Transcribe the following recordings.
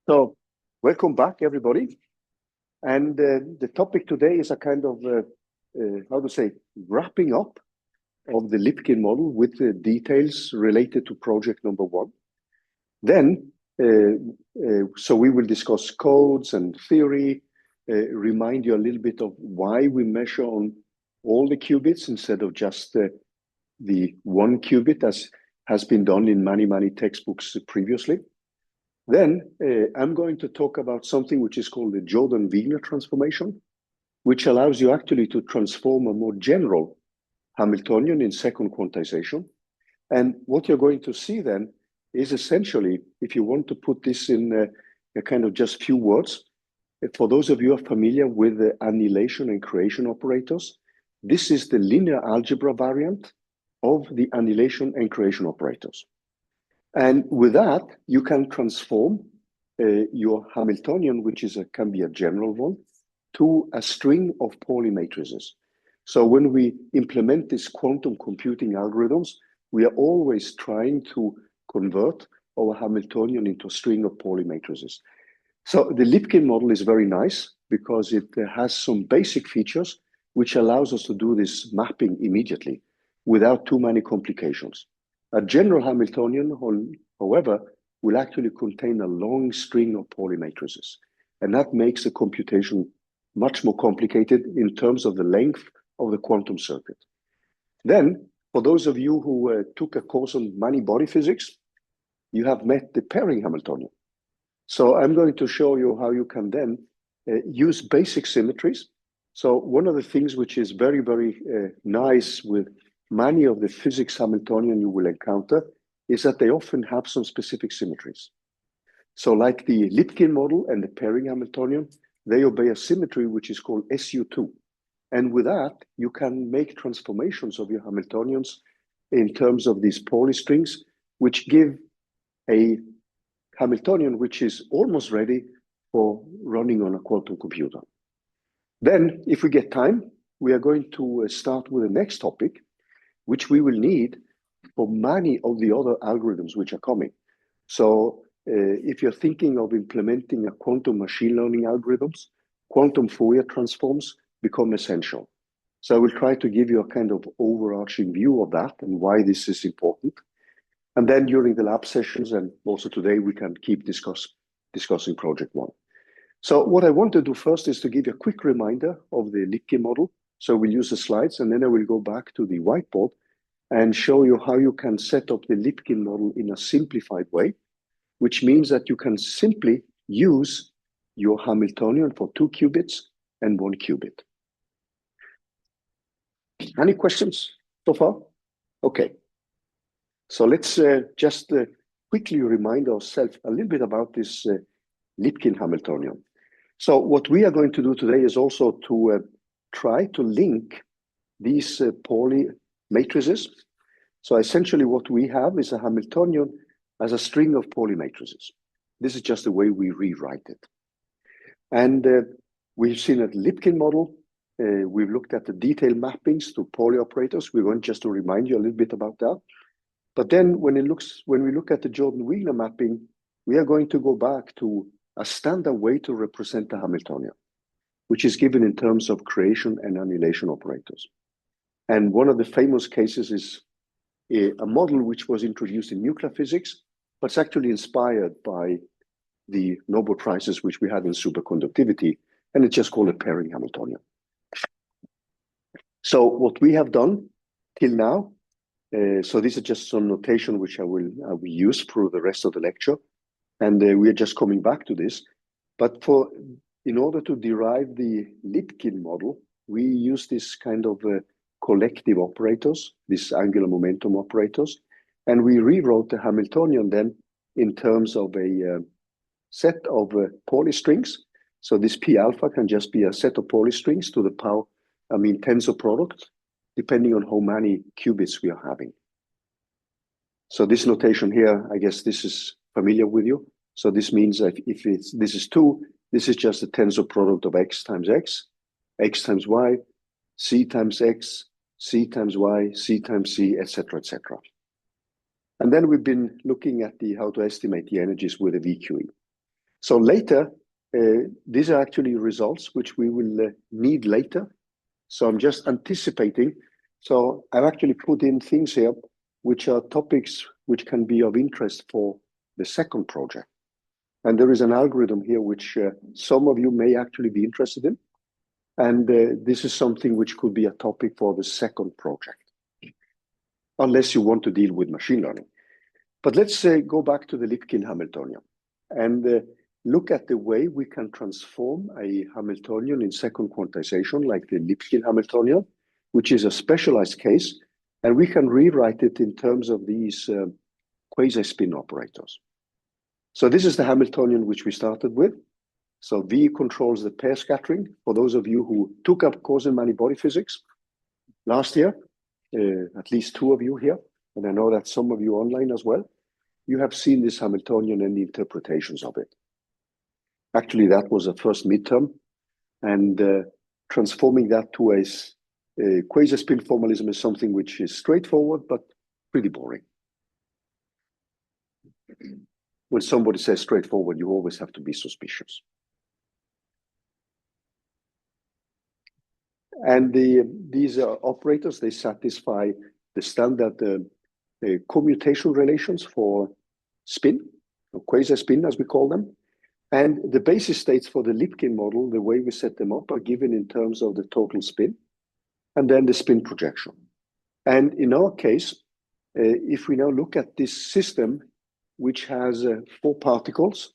So, welcome back, everybody. And the topic today is a kind of, wrapping up of the Lipkin model with the details related to project number 1. Then, so we will discuss codes and theory, remind you a little bit of why we measure on all the qubits instead of just the 1 qubit as has been done in many textbooks previously. Then I'm going to talk about something which is called the Jordan-Wiener transformation, which allows you actually to transform a more general Hamiltonian in second quantization. And what you're going to see then is essentially, if you want to put this in a kind of just few words, for those of you who are familiar with the annihilation and creation operators, this is the linear algebra variant of the annihilation and creation operators. And with that, you can transform your Hamiltonian, which can be a general one, to a string of Pauli matrices. So when we implement these quantum computing algorithms, we are always trying to convert our Hamiltonian into a string of Pauli matrices. So the Lipkin model is very nice because it has some basic features which allows us to do this mapping immediately without too many complications. A general Hamiltonian, however, will actually contain a long string of Pauli matrices. And that makes the computation much more complicated in terms of the length of the quantum circuit. Then, for those of you who took a course on many-body physics, you have met the pairing Hamiltonian. So I'm going to show you how you can then use basic symmetries. So one of the things which is very nice with many of the physics Hamiltonian you will encounter is that they often have some specific symmetries. So like the Lipkin model and the pairing Hamiltonian, they obey a symmetry which is called SU2. And with that, you can make transformations of your Hamiltonians in terms of these Pauli strings, which give a Hamiltonian which is almost ready for running on a quantum computer. Then, if we get time, we are going to start with the next topic, which we will need for many of the other algorithms which are coming. So if you're thinking of implementing a quantum machine learning algorithms, quantum Fourier transforms become essential. So I will try to give you a kind of overarching view of that and why this is important. And then during the lab sessions and also today, we can keep discussing project 1. So what I want to do first is to give you a quick reminder of the Lipkin model. So we'll use the slides and then I will go back to the whiteboard and show you how you can set up the Lipkin model in a simplified way, which means that you can simply use your Hamiltonian for 2 qubits and 1 qubit. Any questions so far? Okay. So let's just quickly remind ourselves a little bit about this Lipkin Hamiltonian. So what we are going to do today is also to try to link these Pauli matrices. So essentially what we have is a Hamiltonian as a string of Pauli matrices. This is just the way we rewrite it. And we've seen a Lipkin model. We've looked at the detailed mappings to Pauli operators. We want just to remind you a little bit about that. But then when we look at the Jordan-Wiener mapping, we are going to go back to a standard way to represent the Hamiltonian, which is given in terms of creation and annihilation operators. And one of the famous cases is a model which was introduced in nuclear physics, but it's actually inspired by the Nobel Prizes which we had in superconductivity, and it's just called a pairing Hamiltonian. So what we have done till now, so this is just some notation which I will use through the rest of the lecture, and we are just coming back to this. But in order to derive the Lipkin model, we use this kind of collective operators, these angular momentum operators, and we rewrote the Hamiltonian then in terms of a set of Pauli strings. So this P alpha can just be a set of Pauli strings to the power, tensor product, depending on how many qubits we are having. So this notation here, I guess this is familiar with you. So this means that if this is 2, this is just a tensor product of x times times y, c times x, c times y, c times c, etc., etc. And then we've been looking at how to estimate the energies with a VQE. So later, these are actually results which we will need later. So I'm just anticipating. So I've actually put in things here which are topics which can be of interest for the second project. And there is an algorithm here which some of you may actually be interested in. And this is something which could be a topic for the second project, unless you want to deal with machine learning. But let's go back to the Lipkin Hamiltonian and look at the way we can transform a Hamiltonian in second quantization, like the Lipkin Hamiltonian, which is a specialized case, and we can rewrite it in terms of these quasi-spin operators. So this is the Hamiltonian which we started with. So V controls the pair scattering. For those of you who took up course in many-body physics last year, at least 2 of you here, and I know that some of you online as well, you have seen this Hamiltonian and the interpretations of it. Actually, that was the first midterm, and transforming that to a quasi-spin formalism is something which is straightforward, but pretty boring. When somebody says straightforward, you always have to be suspicious. And these operators, they satisfy the standard commutation relations for spin, or quasi-spin as we call them. And the basis states for the Lipkin model, the way we set them up, are given in terms of the total spin and then the spin projection. And in our case, if we now look at this system, which has 4 particles,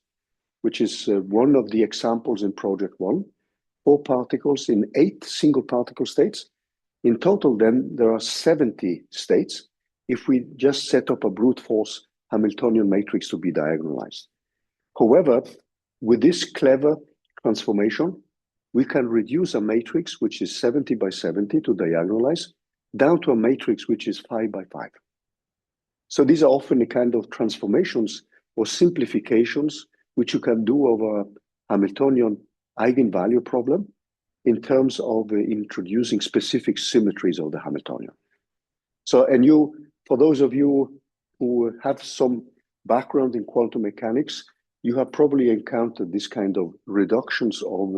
which is one of the examples in project 1, 4 particles in 8 single particle states. In total, then, there are 70 states if we just set up a brute force Hamiltonian matrix to be diagonalized. However, with this clever transformation, we can reduce a matrix which is 70 by 70 to diagonalize down to a matrix which is 5 by 5. So these are often the kind of transformations or simplifications which you can do over a Hamiltonian eigenvalue problem in terms of introducing specific symmetries of the Hamiltonian. So, and for those of you who have some background in quantum mechanics, you have probably encountered this kind of reductions of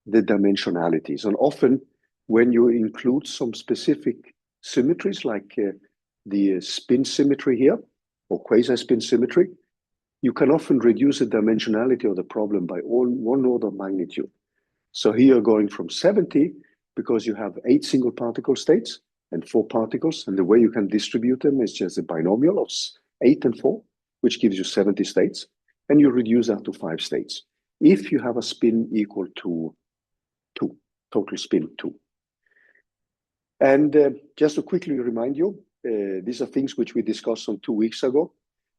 the dimensionalities. And often when you include some specific symmetries like the spin symmetry here, or quasi-spin symmetry, you can often reduce the dimensionality of the problem by 1 order of magnitude. So here you're going from 70 because you have 8 single particle states and 4 particles, and the way you can distribute them is just a binomial of 8 and 4, which gives you 70 states, and you reduce that to 5 states if you have a spin equal to 2, total spin 2. And just to quickly remind you, these are things which we discussed some 2 weeks ago.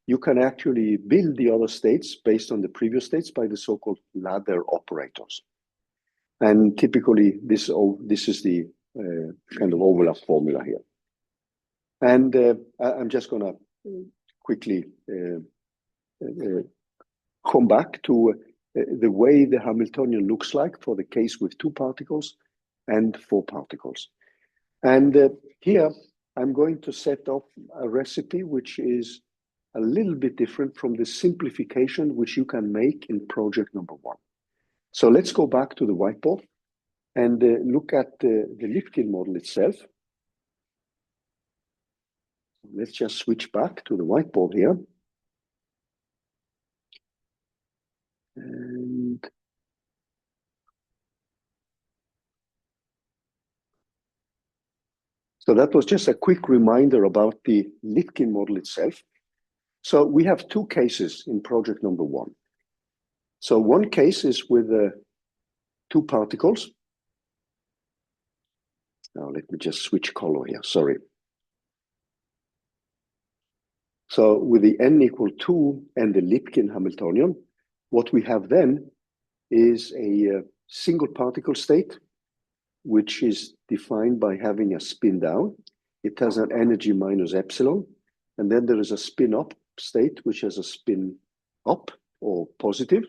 You can actually build the other states based on the previous states by the so-called ladder operators. And typically, this is the kind of overlap formula here. And I'm just going to quickly come back to the way the Hamiltonian looks like for the case with 2 particles and 4 particles. And here, I'm going to set up a recipe which is a little bit different from the simplification which you can make in project number 1. So let's go back to the whiteboard and look at the Lipkin model itself. Let's just switch back to the whiteboard here. And so that was just a quick reminder about the Lipkin model itself. So we have 2 cases in project number 1. So one case is with 2 particles. Now let me just switch color here, sorry. So with the n equal 2 and the Lipkin Hamiltonian, what we have then is a single particle state, which is defined by having a spin down. It has an energy minus epsilon. And then there is a spin up state, which has a spin up or positive.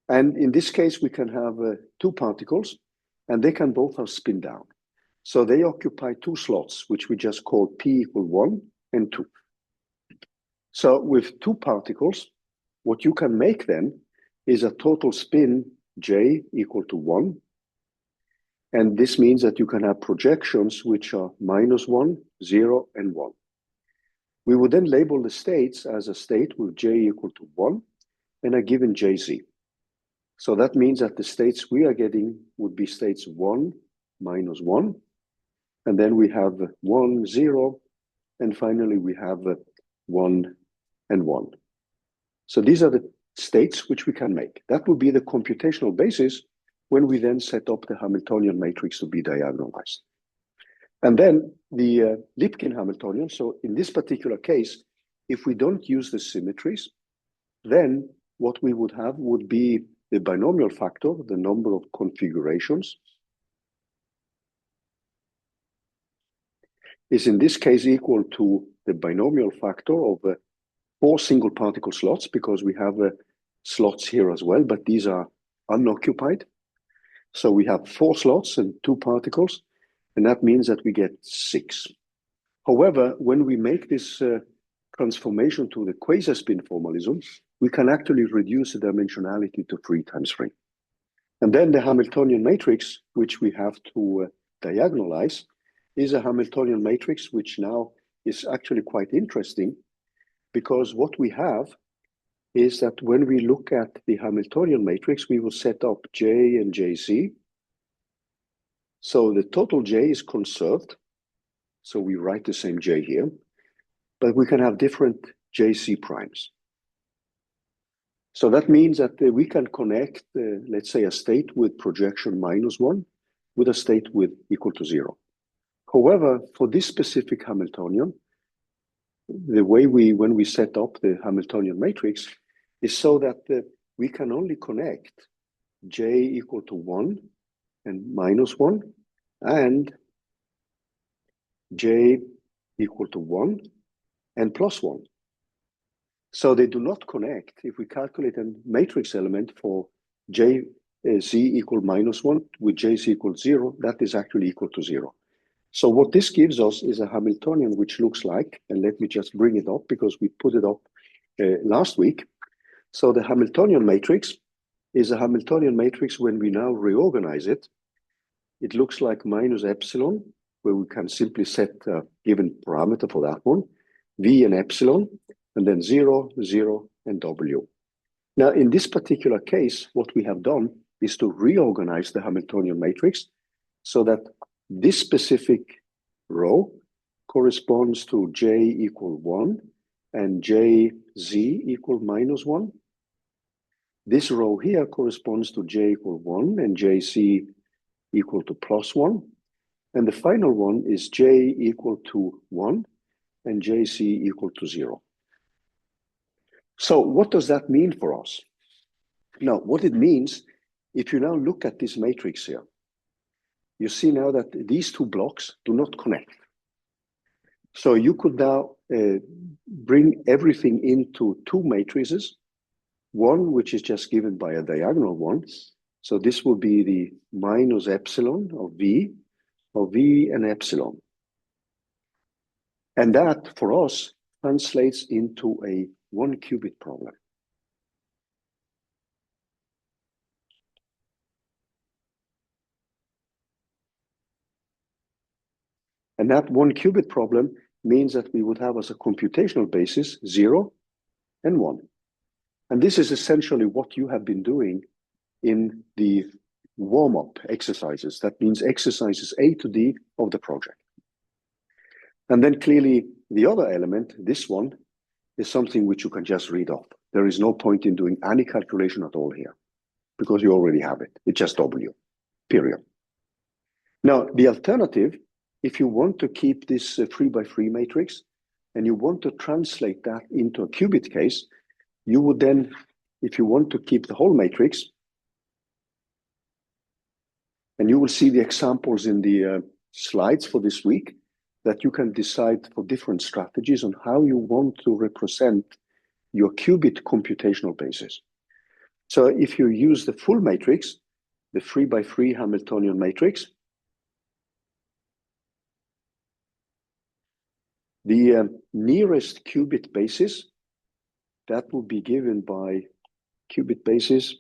And in this case, we can have 2 particles, and they can both have spin down. So they occupy 2 slots, which we just call P equal 1 and 2. So with 2 particles, what you can make then is a total spin J equal to 1. And this means that you can have projections which are -1, 0, and 1. We would then label the states as a state with J equal to 1 and a given JZ. So that means that the states we are getting would be states 1, -1, and then we have 1, 0, and finally we have 1 and 1. So these are the states which we can make. That would be the computational basis when we then set up the Hamiltonian matrix to be diagonalized. And then the Lipkin Hamiltonian, so in this particular case, if we don't use the symmetries, then what we would have would be the binomial factor, the number of configurations, is in this case equal to the binomial factor of 4 single particle slots, because we have slots here as well, but these are unoccupied. So we have 4 slots and 2 particles, and that means that we get 6. However, when we make this transformation to the quasi-spin formalism, we can actually reduce the dimensionality to 3 times 3. And then the Hamiltonian matrix, which we have to diagonalize, is a Hamiltonian matrix, which now is actually quite interesting, because what we have is that when we look at the Hamiltonian matrix, we will set up J and JZ. So the total J is conserved. So we write the same J here, but we can have different JC primes. So that means that we can connect, let's say, a state with projection -1 with a state with equal to 0. However, for this specific Hamiltonian, the way when we set up the Hamiltonian matrix is so that we can only connect J equal to 1 and -1 and J equal to 1 and +1. So they do not connect. If we calculate a matrix element for JZ equal -1 with JZ equals 0, that is actually equal to 0. So what this gives us is a Hamiltonian which looks like, and let me just bring it up because we put it up last week. So the Hamiltonian matrix is a Hamiltonian matrix when we now reorganize it. It looks like -epsilon, where we can simply set a given parameter for that one, V and epsilon, and then 0, 0, and W. Now, in this particular case, what we have done is to reorganize the Hamiltonian matrix so that this specific row corresponds to J equal 1 and JZ equal -1. This row here corresponds to J equal 1 and JC equal to +1. And the final one is J equal to 1 and JC equal to 0. So what does that mean for us? Now, what it means, if you now look at this matrix here, you see now that these 2 blocks do not connect. So you could now bring everything into 2 matrices, one which is just given by a diagonal one. So this will be the -epsilon of V and epsilon. And that, for us, translates into a 1-qubit problem. And that 1-qubit problem means that we would have as a computational basis 0 and 1. And this is essentially what you have been doing in the warm-up exercises. That means exercises A to D of the project. And then clearly the other element, this one, is something which you can just read off. There is no point in doing any calculation at all here because you already have it. It's just W, period. Now, the alternative, if you want to keep this 3x3 matrix and you want to translate that into a qubit case, you would then, if you want to keep the whole matrix, and you will see the examples in the slides for this week, that you can decide for different strategies on how you want to represent your qubit computational basis. So if you use the full matrix, the 3x3 Hamiltonian matrix, the nearest qubit basis, that will be given by qubit basis,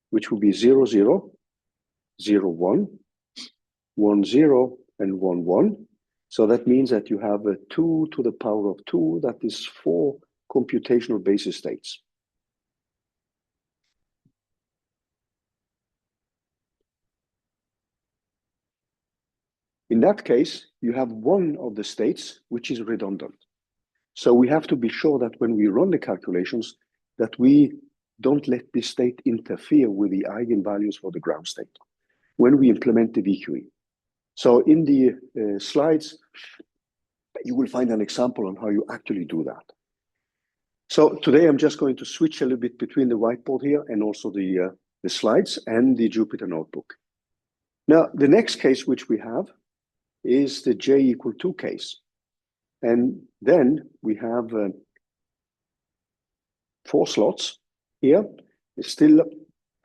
which will be 0, 0, 0, 1, 1, 0, and 1, 1. So that means that you have a 2 to the power of 2, that is 4 computational basis states. In that case, you have one of the states which is redundant. So we have to be sure that when we run the calculations, that we don't let this state interfere with the eigenvalues for the ground state when we implement the VQE. So in the slides, you will find an example on how you actually do that. So today I'm just going to switch a little bit between the whiteboard here and also the slides and the Jupyter notebook. Now, the next case which we have is the J equal 2 case. And then we have 4 slots here. It's still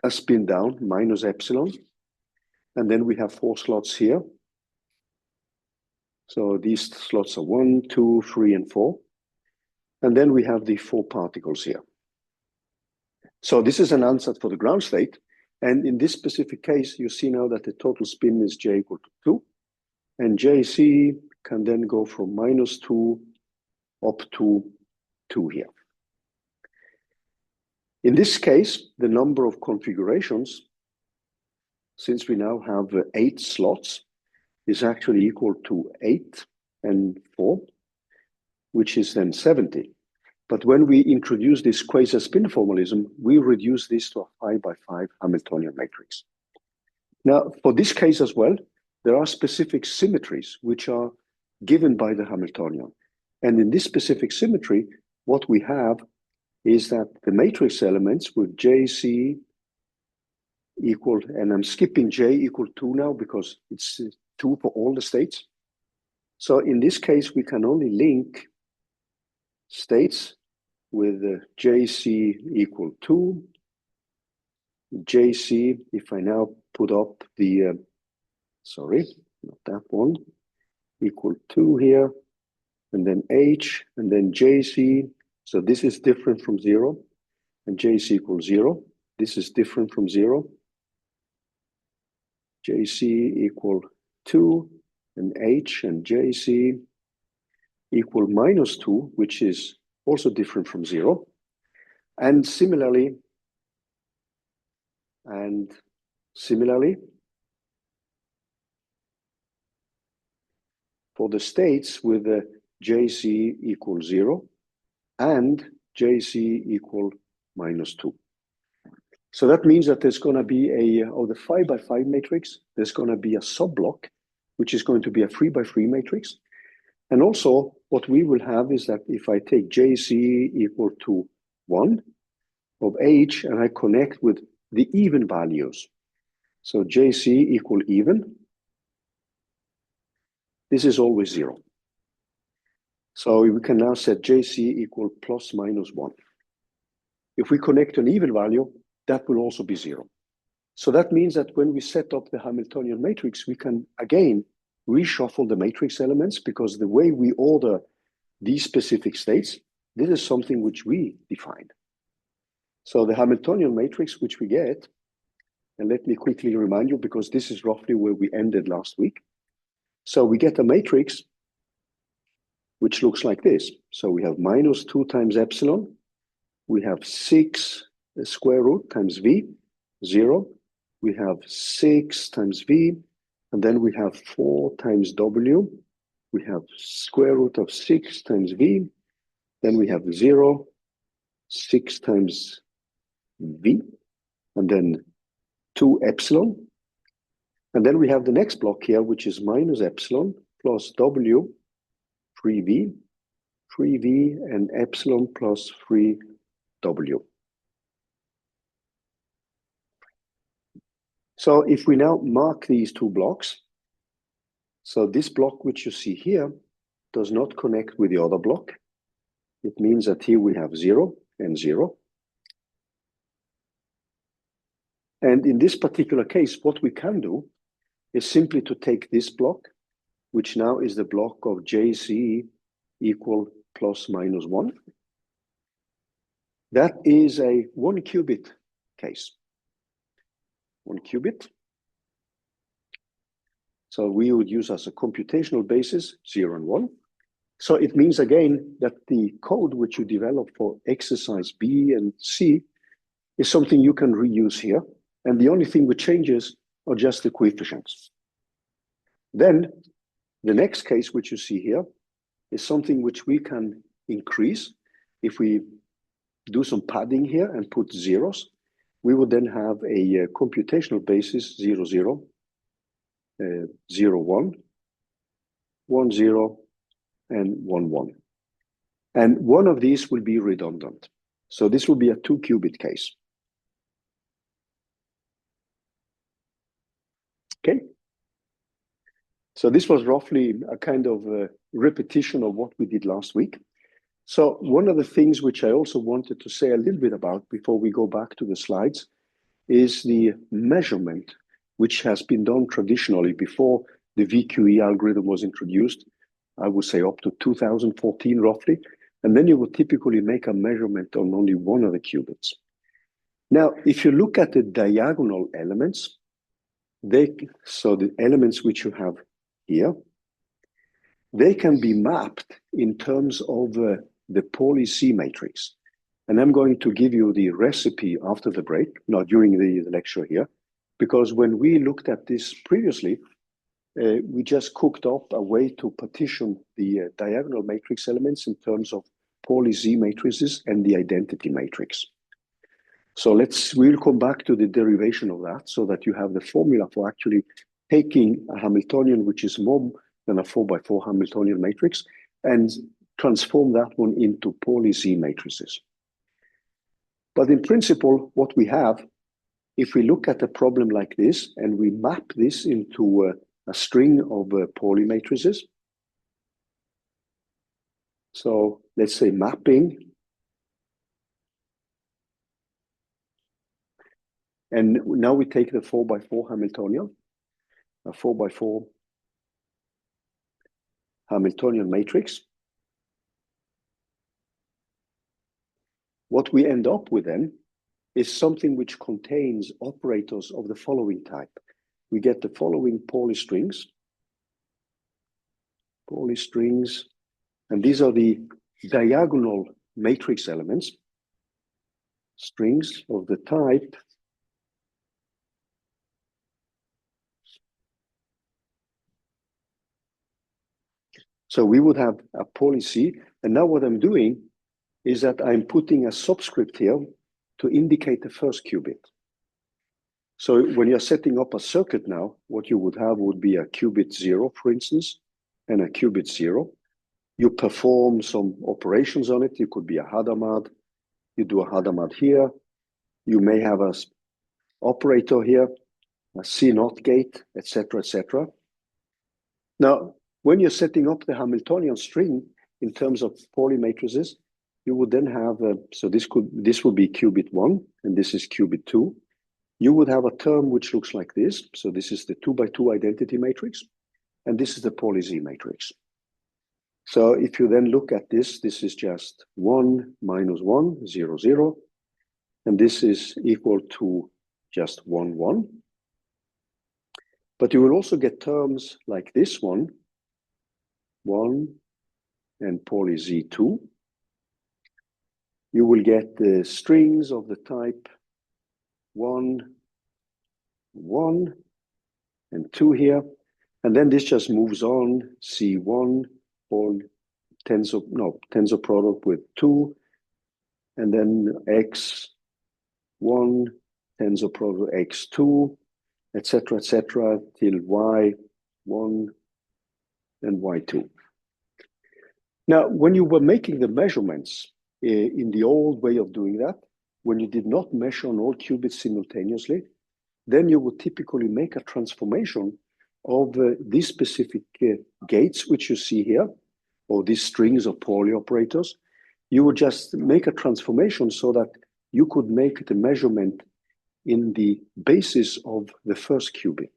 a spin down minus epsilon. And then we have 4 slots here. So these slots are 1, 2, 3, and 4. And then we have the 4 particles here. So this is an answer for the ground state. And in this specific case, you see now that the total spin is J equal to 2. And JC can then go from -2 up to 2 here. In this case, the number of configurations, since we now have 8 slots, is actually equal to 8 and 4, which is then 70. But when we introduce this quasi-spin formalism, we reduce this to a 5 by 5 Hamiltonian matrix. Now, for this case as well, there are specific symmetries which are given by the Hamiltonian. And in this specific symmetry, what we have is that the matrix elements with JC equal, and I'm skipping J equal 2 now because it's 2 for all the states. So in this case, we can only link states with JC equal 2. JC, if I now put up the, sorry, not that one, equal 2 here, and then H, and then JC. So this is different from 0, and JC equals 0. This is different from 0. JC equal 2, and H and JC equal -2, which is also different from 0. And similarly, for the states with the JC equal 0 and JC equal -2. So that means that there's going to be of the 5 by 5 matrix, there's going to be a subblock, which is going to be a 3 by 3 matrix. And also what we will have is that if I take JC equal to 1 of H and I connect with the even values, so JC equal even, this is always 0. So we can now set JC equal ±1. If we connect an even value, that will also be 0. So that means that when we set up the Hamiltonian matrix, we can again reshuffle the matrix elements, because the way we order these specific states, this is something which we defined. So the Hamiltonian matrix which we get, and let me quickly remind you, because this is roughly where we ended last week. So we get a matrix which looks like this. So we have -2 times epsilon. We have 6 square root times V, 0. We have 6 times V, and then we have 4 times W. We have square root of 6 times V. Then we have 0, 6 times V, and then 2 epsilon. And then we have the next block here, which is minus epsilon plus W, 3V, 3V, and epsilon plus 3W. So if we now mark these 2 blocks, so this block which you see here does not connect with the other block. It means that here we have 0 and 0. And in this particular case, what we can do is simply to take this block, which now is the block of JC equal ±1. That is a 1 qubit case. 1 qubit. So we would use as a computational basis 0 and 1. So it means again that the code which you develop for exercise B and C is something you can reuse here. And the only thing which changes are just the coefficients. Then the next case which you see here is something which we can increase. If we do some padding here and put zeros, we would then have a computational basis 0, 0, 0, 1, 1, 0, and 1, 1. And one of these will be redundant. So this will be a 2 qubit case. Okay. So this was roughly a kind of repetition of what we did last week. So one of the things which I also wanted to say a little bit about before we go back to the slides is the measurement which has been done traditionally before the VQE algorithm was introduced, I would say up to 2014 roughly. And then you would typically make a measurement on only one of the qubits. Now, if you look at the diagonal elements, so the elements which you have here, they can be mapped in terms of the Pauli Z matrix. And I'm going to give you the recipe after the break, not during the lecture here, because when we looked at this previously, we just cooked up a way to partition the diagonal matrix elements in terms of Pauli Z matrices and the identity matrix. So we'll come back to the derivation of that so that you have the formula for actually taking a Hamiltonian, which is more than a 4x4 Hamiltonian matrix, and transform that one into Pauli Z matrices. But in principle, what we have, if we look at a problem like this and we map this into a string of Pauli matrices. So let's say mapping. And now we take the 4x4 Hamiltonian, a 4x4 Hamiltonian matrix. What we end up with then is something which contains operators of the following type. We get the following Pauli strings, and these are the diagonal matrix elements, strings of the type so we would have a Pauli Z, and now what I'm doing is that I'm putting a subscript here to indicate the first qubit. So when you're setting up a circuit now, what you would have would be a qubit 0, for instance, and a qubit 0. You perform some operations on it. It could be a Hadamard. You do a Hadamard here. You may have an operator here, a C0 gate, etc., etc. Now, when you're setting up the Hamiltonian string in terms of Pauli matrices, you would then have, so this would be qubit 1, and this is qubit 2. You would have a term which looks like this. So this is the 2x2 identity matrix, and this is the Pauli Z matrix. So if you then look at this, this is just 1 minus 1, 0, 0, and this is equal to just 1, 1. But you will also get terms like this one, 1 and Pauli Z2. You will get the strings of the type 1, 1, and 2 here. And then this just moves on, C1, or tensor product with 2, and then X1, tensor product X2, etc., till Y1 and Y2. Now, when you were making the measurements in the old way of doing that, when you did not measure on all qubits simultaneously, then you would typically make a transformation of these specific gates, which you see here, or these strings of Pauli operators. You would just make a transformation so that you could make the measurement in the basis of the first qubit.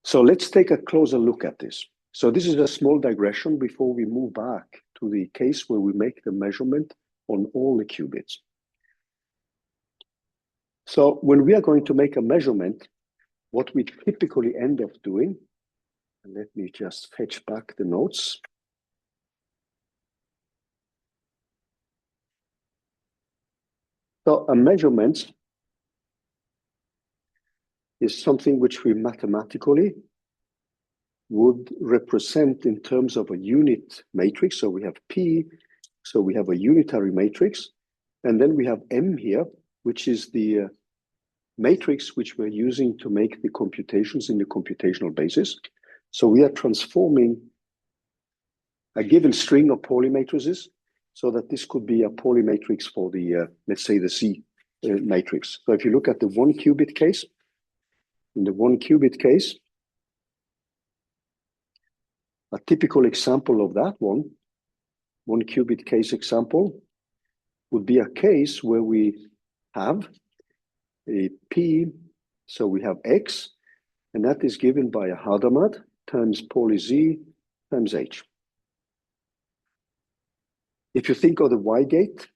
So let's take a closer look at this. So this is a small digression before we move back to the case where we make the measurement on all the qubits. So when we are going to make a measurement, what we typically end up doing, and let me just fetch back the notes. So a measurement is something which we mathematically would represent in terms of a unit matrix. So we have P, so we have a unitary matrix, and then we have M here, which is the matrix which we're using to make the computations in the computational basis. So we are transforming a given string of Pauli matrices so that this could be a Pauli matrix for the, let's say, the C matrix. So if you look at the 1 qubit case, in the 1 qubit case, a typical example of that one qubit case example would be a case where we have a P, so we have X, and that is given by a Hadamard times Pauli Z times H. If you think of the Y gate,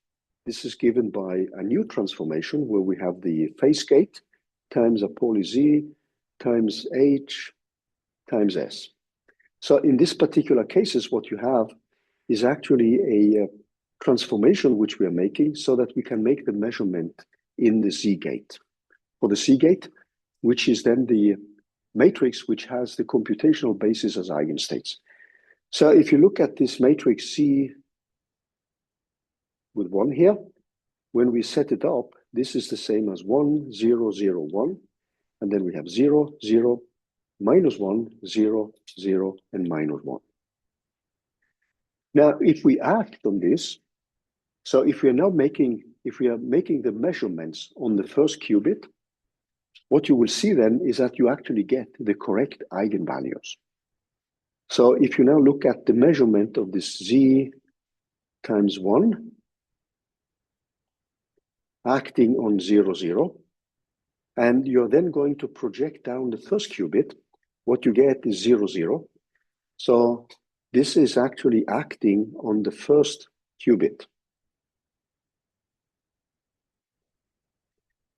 this is given by a new transformation where we have the phase gate times a Pauli Z times H times S. So in this particular cases, what you have is actually a transformation which we are making so that we can make the measurement in the Z gate. For the C gate, which is then the matrix which has the computational basis as eigenstates. So if you look at this matrix C with 1 here, when we set it up, this is the same as 1, 0, 0, 1, and then we have 0, 0, minus 1, 0, 0, and minus 1. Now, if we act on this, so if we are making the measurements on the first qubit, what you will see then is that you actually get the correct eigenvalues. So if you now look at the measurement of this Z times 1, acting on 0, 0, and you're then going to project down the first qubit, what you get is 0, 0. So this is actually acting on the first qubit.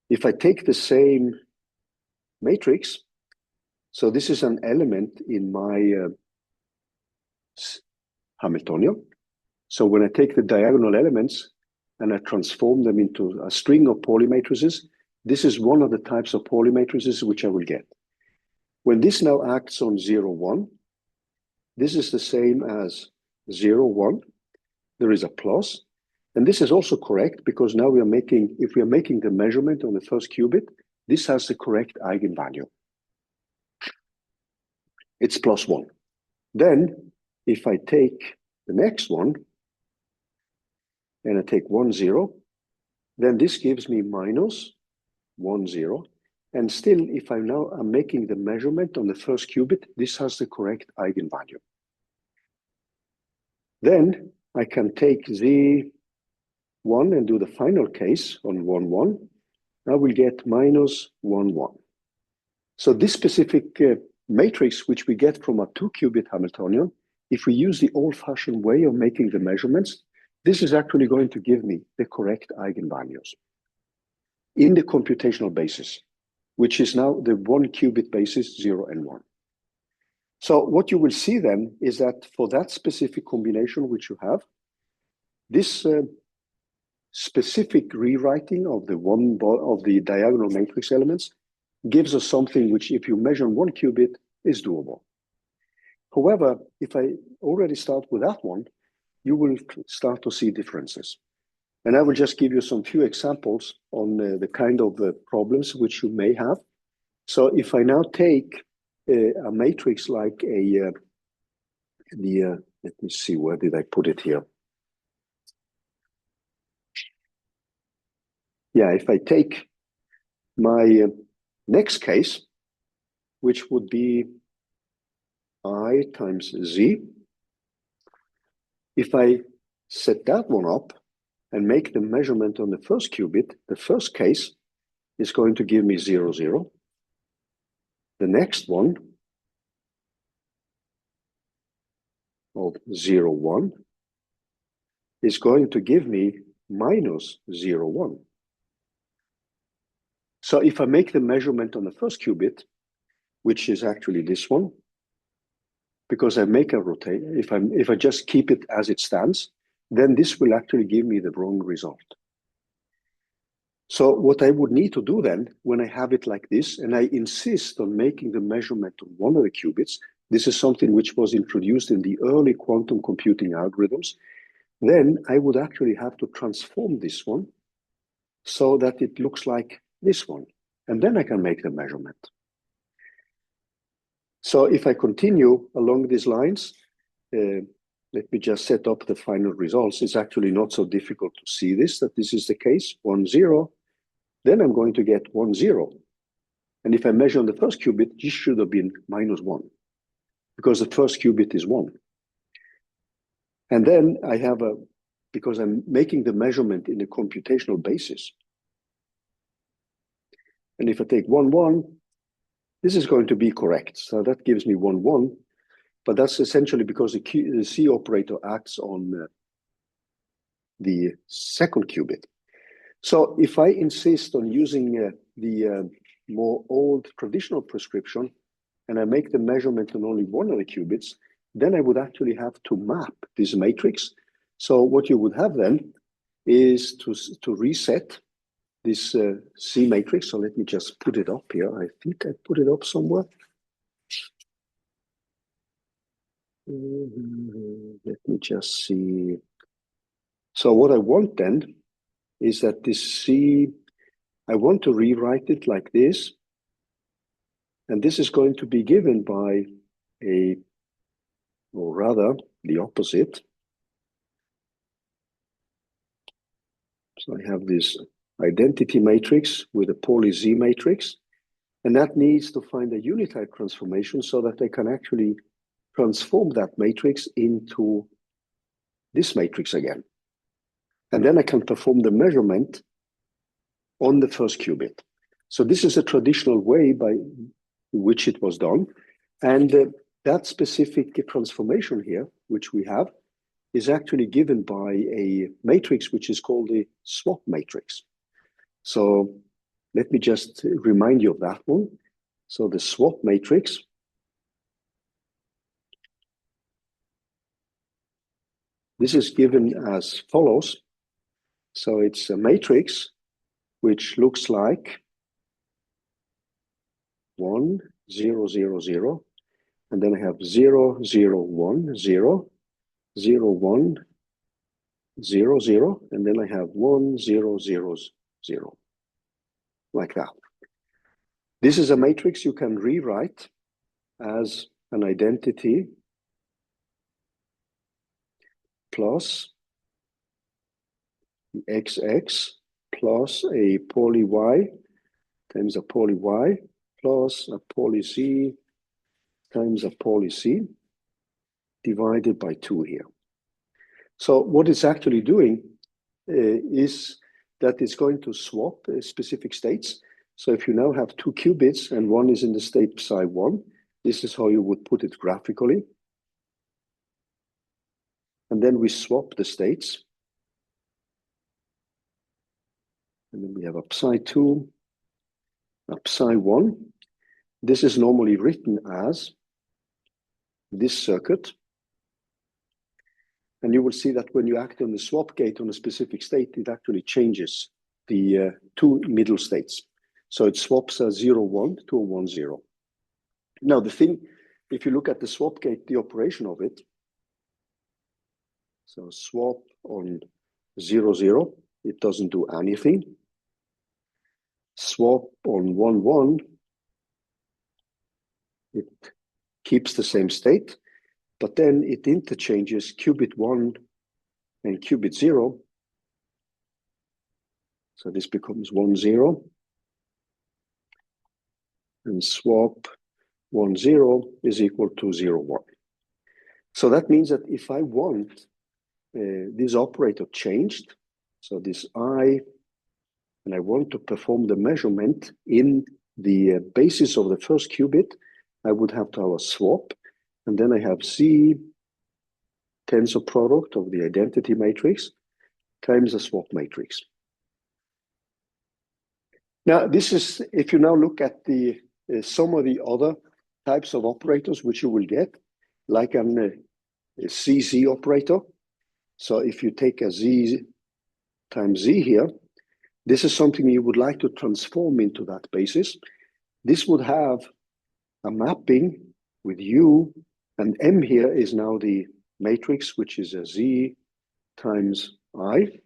If I take the same matrix, so this is an element in my Hamiltonian. So when I take the diagonal elements and I transform them into a string of Pauli matrices, this is one of the types of Pauli matrices which I will get. When this now acts on 0, 1, this is the same as 0, 1. There is a plus. And this is also correct because now if we are making the measurement on the first qubit, this has the correct eigenvalue. It's plus 1. Then if I take the next one and I take 1, 0, then this gives me minus 1, 0. And still, if I'm making the measurement on the first qubit, this has the correct eigenvalue. Then I can take Z1 and do the final case on 1, 1. I will get minus 1, 1. So this specific matrix, which we get from a 2-qubit Hamiltonian, if we use the old-fashioned way of making the measurements, this is actually going to give me the correct eigenvalues in the computational basis, which is now the 1-qubit basis, 0 and 1. So what you will see then is that for that specific combination which you have, this specific rewriting of the diagonal matrix elements gives us something which, if you measure 1 qubit, is doable. However, if I already start with that one, you will start to see differences. And I will just give you some few examples on the kind of problems which you may have. So if I now take a matrix like let me see, where did I put it here? Yeah, if I take my next case, which would be I times Z, if I set that one up and make the measurement on the first qubit, the first case is going to give me 0, 0. The next one of 0, 1 is going to give me minus 0, 1. So if I make the measurement on the first qubit, which is actually this one, because I make a rotate, if I just keep it as it stands, then this will actually give me the wrong result. So what I would need to do then, when I have it like this, and I insist on making the measurement on one of the qubits, this is something which was introduced in the early quantum computing algorithms, then I would actually have to transform this one so that it looks like this one. And then I can make the measurement. So if I continue along these lines, let me just set up the final results. It's actually not so difficult to see this, that this is the case, 1, 0. Then I'm going to get 1, 0. And if I measure on the first qubit, this should have been minus 1, because the first qubit is 1. And then I have because I'm making the measurement in a computational basis. And if I take 1, 1, this is going to be correct. So that gives me 1, 1. But that's essentially because the C operator acts on the second qubit. So if I insist on using the more old traditional prescription, and I make the measurement on only one of the qubits, then I would actually have to map this matrix. So what you would have then is to reset this C matrix. So let me just put it up here. I think I put it up somewhere. Let me just see. So what I want then is that this C, I want to rewrite it like this. And this is going to be given by or rather the opposite. So I have this identity matrix with a Pauli Z matrix, and that needs to find a unitype transformation so that I can actually transform that matrix into this matrix again. And then I can perform the measurement on the first qubit. So this is a traditional way by which it was done. And that specific transformation here, which we have, is actually given by a matrix which is called the swap matrix. So let me just remind you of that one. So the swap matrix this is given as follows. So it's a matrix which looks like 1, 0, 0, 0, and then I have 0, 0, 1, 0, 0, 1, 0, 0, and then I have 1, 0, 0, 0, like that. This is a matrix you can rewrite as an identity plus XX plus a Pauli Y times a Pauli Y plus a Pauli Z times a Pauli C divided by 2 here. So what it's actually doing is that it's going to swap specific states. So if you now have 2 qubits and one is in the state psi1, this is how you would put it graphically. And then we swap the states. And then we have a psi2, a psi1. This is normally written as this circuit. And you will see that when you act on the swap gate on a specific state, it actually changes the 2 middle states. So it swaps a 0, 1 to a 1, 0. Now the thing, if you look at the swap gate, the operation of it, so swap on 0, 0, it doesn't do anything. Swap on 1, 1, it keeps the same state, but then it interchanges qubit 1 and qubit 0. So this becomes 1, 0. And swap 1, 0 is equal to 0, 1. So that means that if I want this operator changed, so this I, and I want to perform the measurement in the basis of the first qubit, I would have to have a swap, and then I have C tensor product of the identity matrix times a swap matrix. Now, this is, if you now look at the some of the other types of operators which you will get, like a CZ operator. So if you take a Z times Z here, this is something you would like to transform into that basis. This would have a mapping with U, and M here is now the matrix, which is a Z times I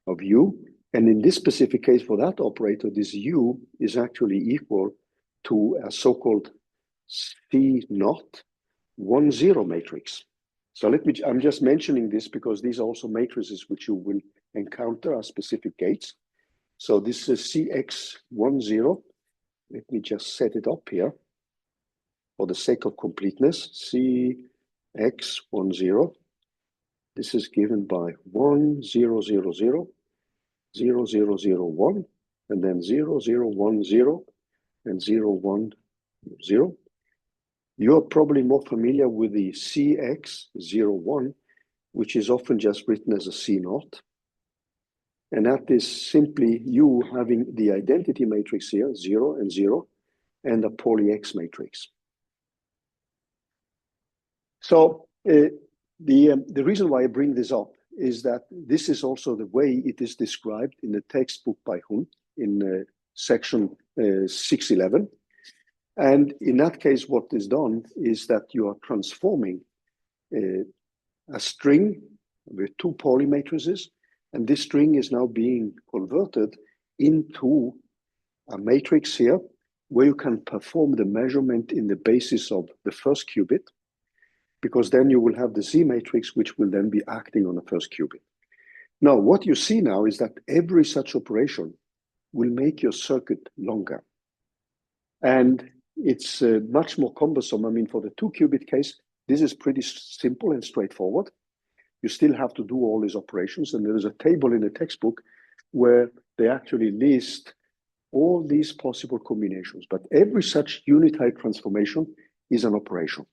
of U. And in this specific case for that operator, this U is actually equal to a so-called C naught 10 matrix. So I'm just mentioning this because these are also matrices which you will encounter as specific gates. So this is CX10. Let me just set it up here for the sake of completeness. CX10. This is given by 1 0 0 0 0 0 0 1 and then 0 0 1 0 and 0 1 0. You're probably more familiar with the CX01, which is often just written as a C naught. And that is simply you having the identity matrix here, 0 and 0, and a poly X matrix. So the reason why I bring this up is that this is also the way it is described in the textbook by Hun in section 611. And in that case, what is done is that you are transforming a string with two poly matrices, and this string is now being converted into a matrix here where you can perform the measurement in the basis of the first qubit, because then you will have the Z matrix, which will then be acting on the first qubit. Now, what you see now is that every such operation will make your circuit longer. And it's much more cumbersome. I mean, for the 2-qubit case, this is pretty simple and straightforward. You still have to do all these operations. And there is a table in the textbook where they actually list all these possible combinations. But every such unitary transformation is an operation.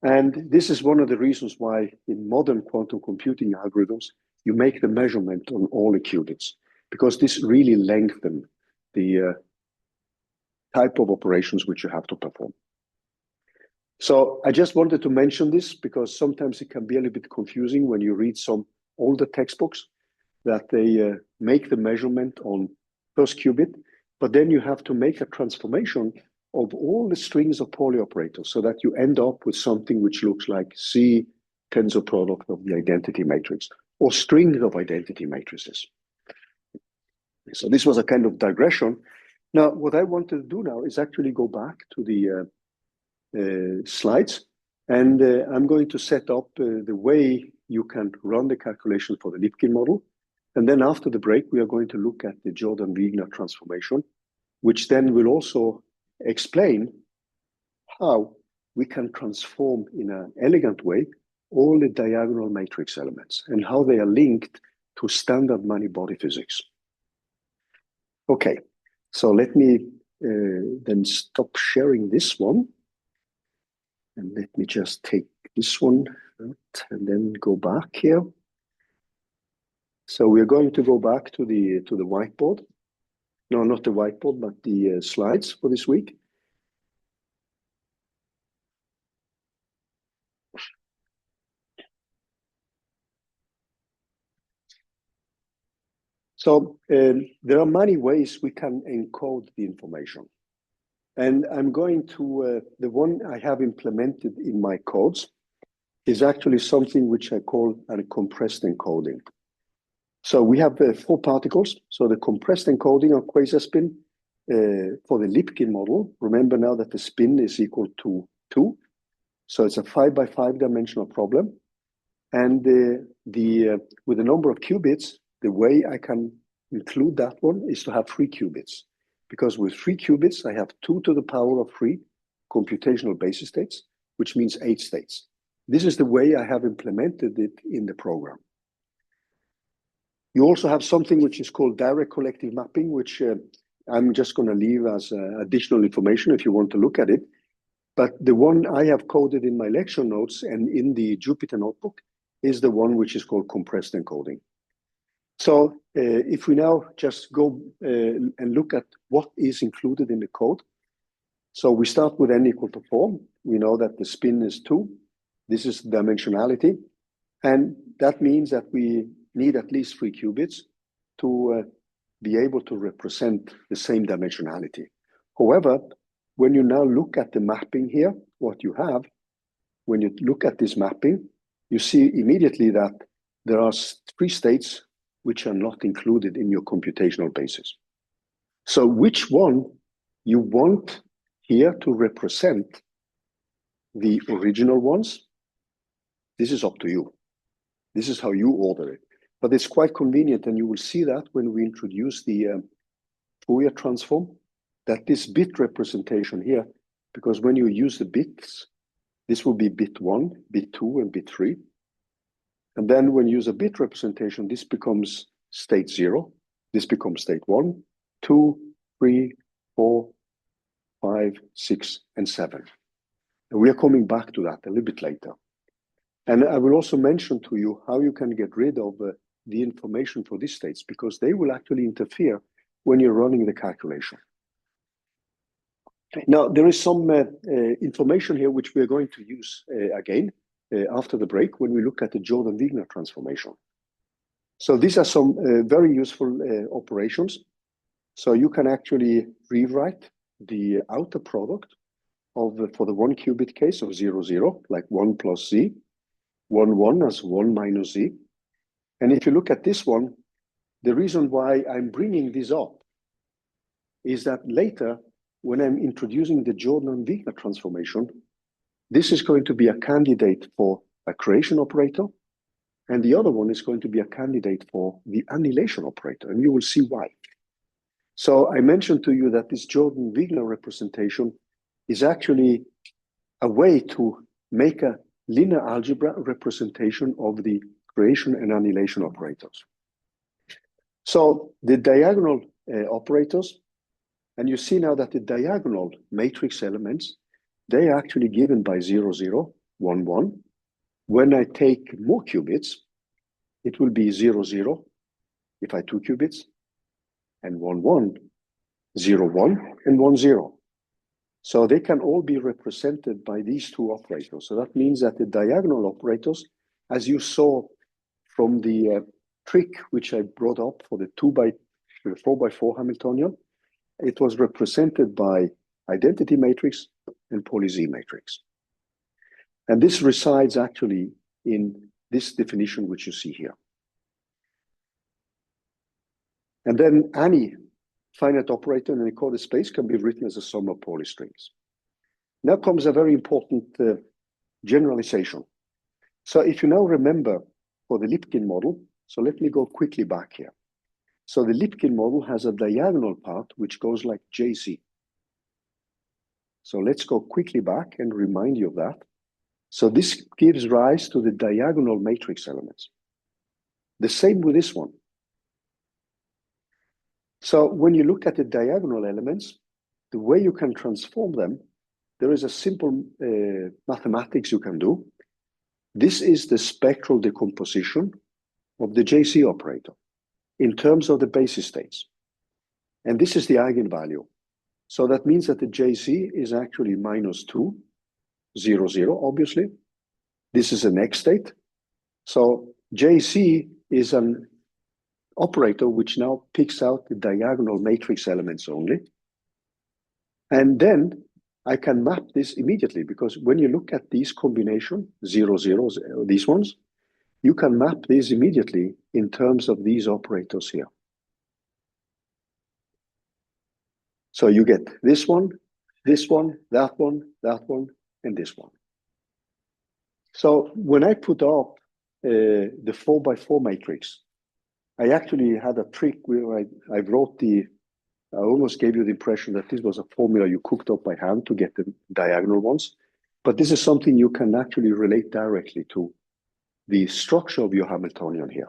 And this is one of the reasons why in modern quantum computing algorithms, you make the measurement on all the qubits, because this really lengthens the type of operations which you have to perform. So I just wanted to mention this because sometimes it can be a little bit confusing when you read some older textbooks that they make the measurement on first qubit, but then you have to make a transformation of all the strings of poly operators so that you end up with something which looks like C tensor product of the identity matrix or strings of identity matrices. So this was a kind of digression. Now, what I want to do now is actually go back to the slides, and I'm going to set up the way you can run the calculation for the Lipkin model. And then after the break, we are going to look at the Jordan-Wigner transformation, which then will also explain how we can transform in an elegant way all the diagonal matrix elements and how they are linked to standard many-body physics. Okay. So let me then stop sharing this one. And let me just take this one out and then go back here. So we're going to go back to the whiteboard. No, not the whiteboard, but the slides for this week. So there are many ways we can encode the information. And I'm going to, the one I have implemented in my codes is actually something which I call a compressed encoding. So we have 4 particles. So the compressed encoding of quasar spin for the Lipkin model, remember now that the spin is equal to 2. So it's a 5 by 5 dimensional problem. And with the number of qubits, the way I can include that one is to have 3 qubits. Because with 3 qubits, I have 2 to the power of 3 computational basis states, which means 8 states. This is the way I have implemented it in the program. You also have something which is called direct collective mapping, which I'm just going to leave as additional information if you want to look at it. But the one I have coded in my lecture notes and in the Jupyter notebook is the one which is called compressed encoding. So if we now just go and look at what is included in the code. So we start with n equal to 4. We know that the spin is 2. This is dimensionality. And that means that we need at least 3 qubits to be able to represent the same dimensionality. However, when you now look at the mapping here, what you have, when you look at this mapping, you see immediately that there are 3 states which are not included in your computational basis. So which one you want here to represent the original ones, this is up to you. This is how you order it. But it's quite convenient, and you will see that when we introduce the Fourier transform, that this bit representation here, because when you use the bits, this will be bit 1, bit 2, and bit 3. And then when you use a bit representation, this becomes state 0. This becomes state 1, 2, 3, 4, 5, 6, and 7. And we are coming back to that a little bit later. And I will also mention to you how you can get rid of the information for these states, because they will actually interfere when you're running the calculation. Now, there is some information here which we are going to use again after the break when we look at the Jordan-Wigner transformation. So these are some very useful operations. So you can actually rewrite the outer product of for the 1 qubit case of 0, 0, like 1 plus z, 1, 1 as 1 minus z. And if you look at this one, the reason why I'm bringing this up is that later, when I'm introducing the Jordan-Wigner transformation, this is going to be a candidate for a creation operator, and the other one is going to be a candidate for the annihilation operator, and you will see why. So I mentioned to you that this Jordan-Wigner representation is actually a way to make a linear algebra representation of the creation and annihilation operators. So the diagonal operators, and you see now that the diagonal matrix elements, they are actually given by 0, 0, 1, 1. When I take more qubits, it will be 0, 0 if I 2 qubits, and 1, 1, 0, 1, and 1, 0. So they can all be represented by these 2 operators. So that means that the diagonal operators, as you saw from the trick which I brought up for the 4x4 Hamiltonian, it was represented by identity matrix and poly-Z matrix. And this resides actually in this definition which you see here. And then any finite operator in an encoded space can be written as a sum of poly strings. Now comes a very important generalization. So if you now remember for the Lipkin model, so let me go quickly back here. So the Lipkin model has a diagonal part which goes like JC. So let's go quickly back and remind you of that. So this gives rise to the diagonal matrix elements. The same with this one. So when you look at the diagonal elements, the way you can transform them, there is a simple mathematics you can do. This is the spectral decomposition of the JC operator in terms of the basis states. And this is the eigenvalue. So that means that the JC is actually -2, 0, 0, obviously. This is an X state. So JC is an operator which now picks out the diagonal matrix elements only. And then I can map this immediately, because when you look at these combination, 0, 0, these ones, you can map these immediately in terms of these operators here. So you get this one, that one, and this one. So when I put up the 4x4 matrix, I actually had a trick where I wrote I almost gave you the impression that this was a formula you cooked up by hand to get the diagonal ones. But this is something you can actually relate directly to the structure of your Hamiltonian here,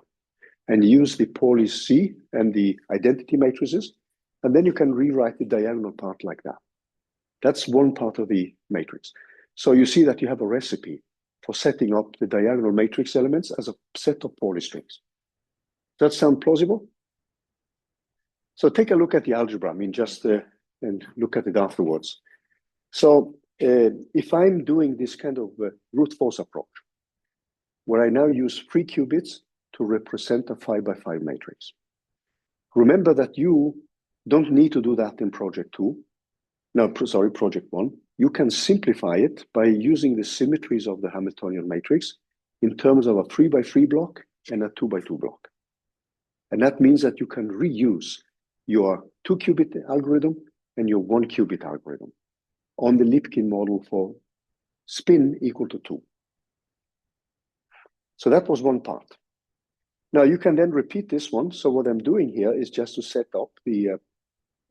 and use the poly-C and the identity matrices, and then you can rewrite the diagonal part like that. That's one part of the matrix. So you see that you have a recipe for setting up the diagonal matrix elements as a set of poly strings. Does that sound plausible? So take a look at the algebra, I mean, just and look at it afterwards. So if I'm doing this kind of brute force approach, where I now use 3 qubits to represent a 5 by 5 matrix. Remember that you don't need to do that in project 2. No, sorry, project 1. You can simplify it by using the symmetries of the Hamiltonian matrix in terms of a 3 by 3 block and a 2 by 2 block. And that means that you can reuse your 2 qubit algorithm and your 1 qubit algorithm on the Lipkin model for spin equal to 2. So that was one part. Now you can then repeat this one. So what I'm doing here is just to set up the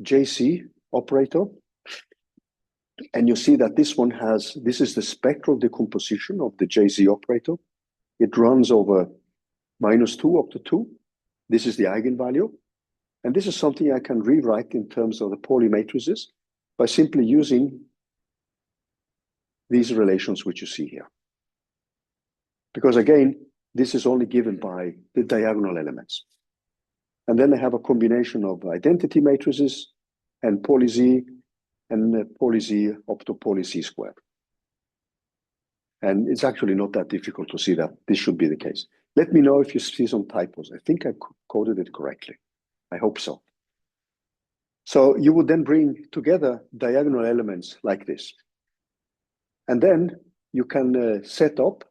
JC operator. And you see that this one this is the spectral decomposition of the JZ operator. It runs over -2 up to 2. This is the eigenvalue. And this is something I can rewrite in terms of the Pauli matrices by simply using these relations which you see here. Because again, this is only given by the diagonal elements. And then I have a combination of identity matrices and Pauli Z and Pauli Z up to Pauli C squared. And it's actually not that difficult to see that this should be the case. Let me know if you see some typos. I think I coded it correctly. I hope so. So you would then bring together diagonal elements like this. And then you can set up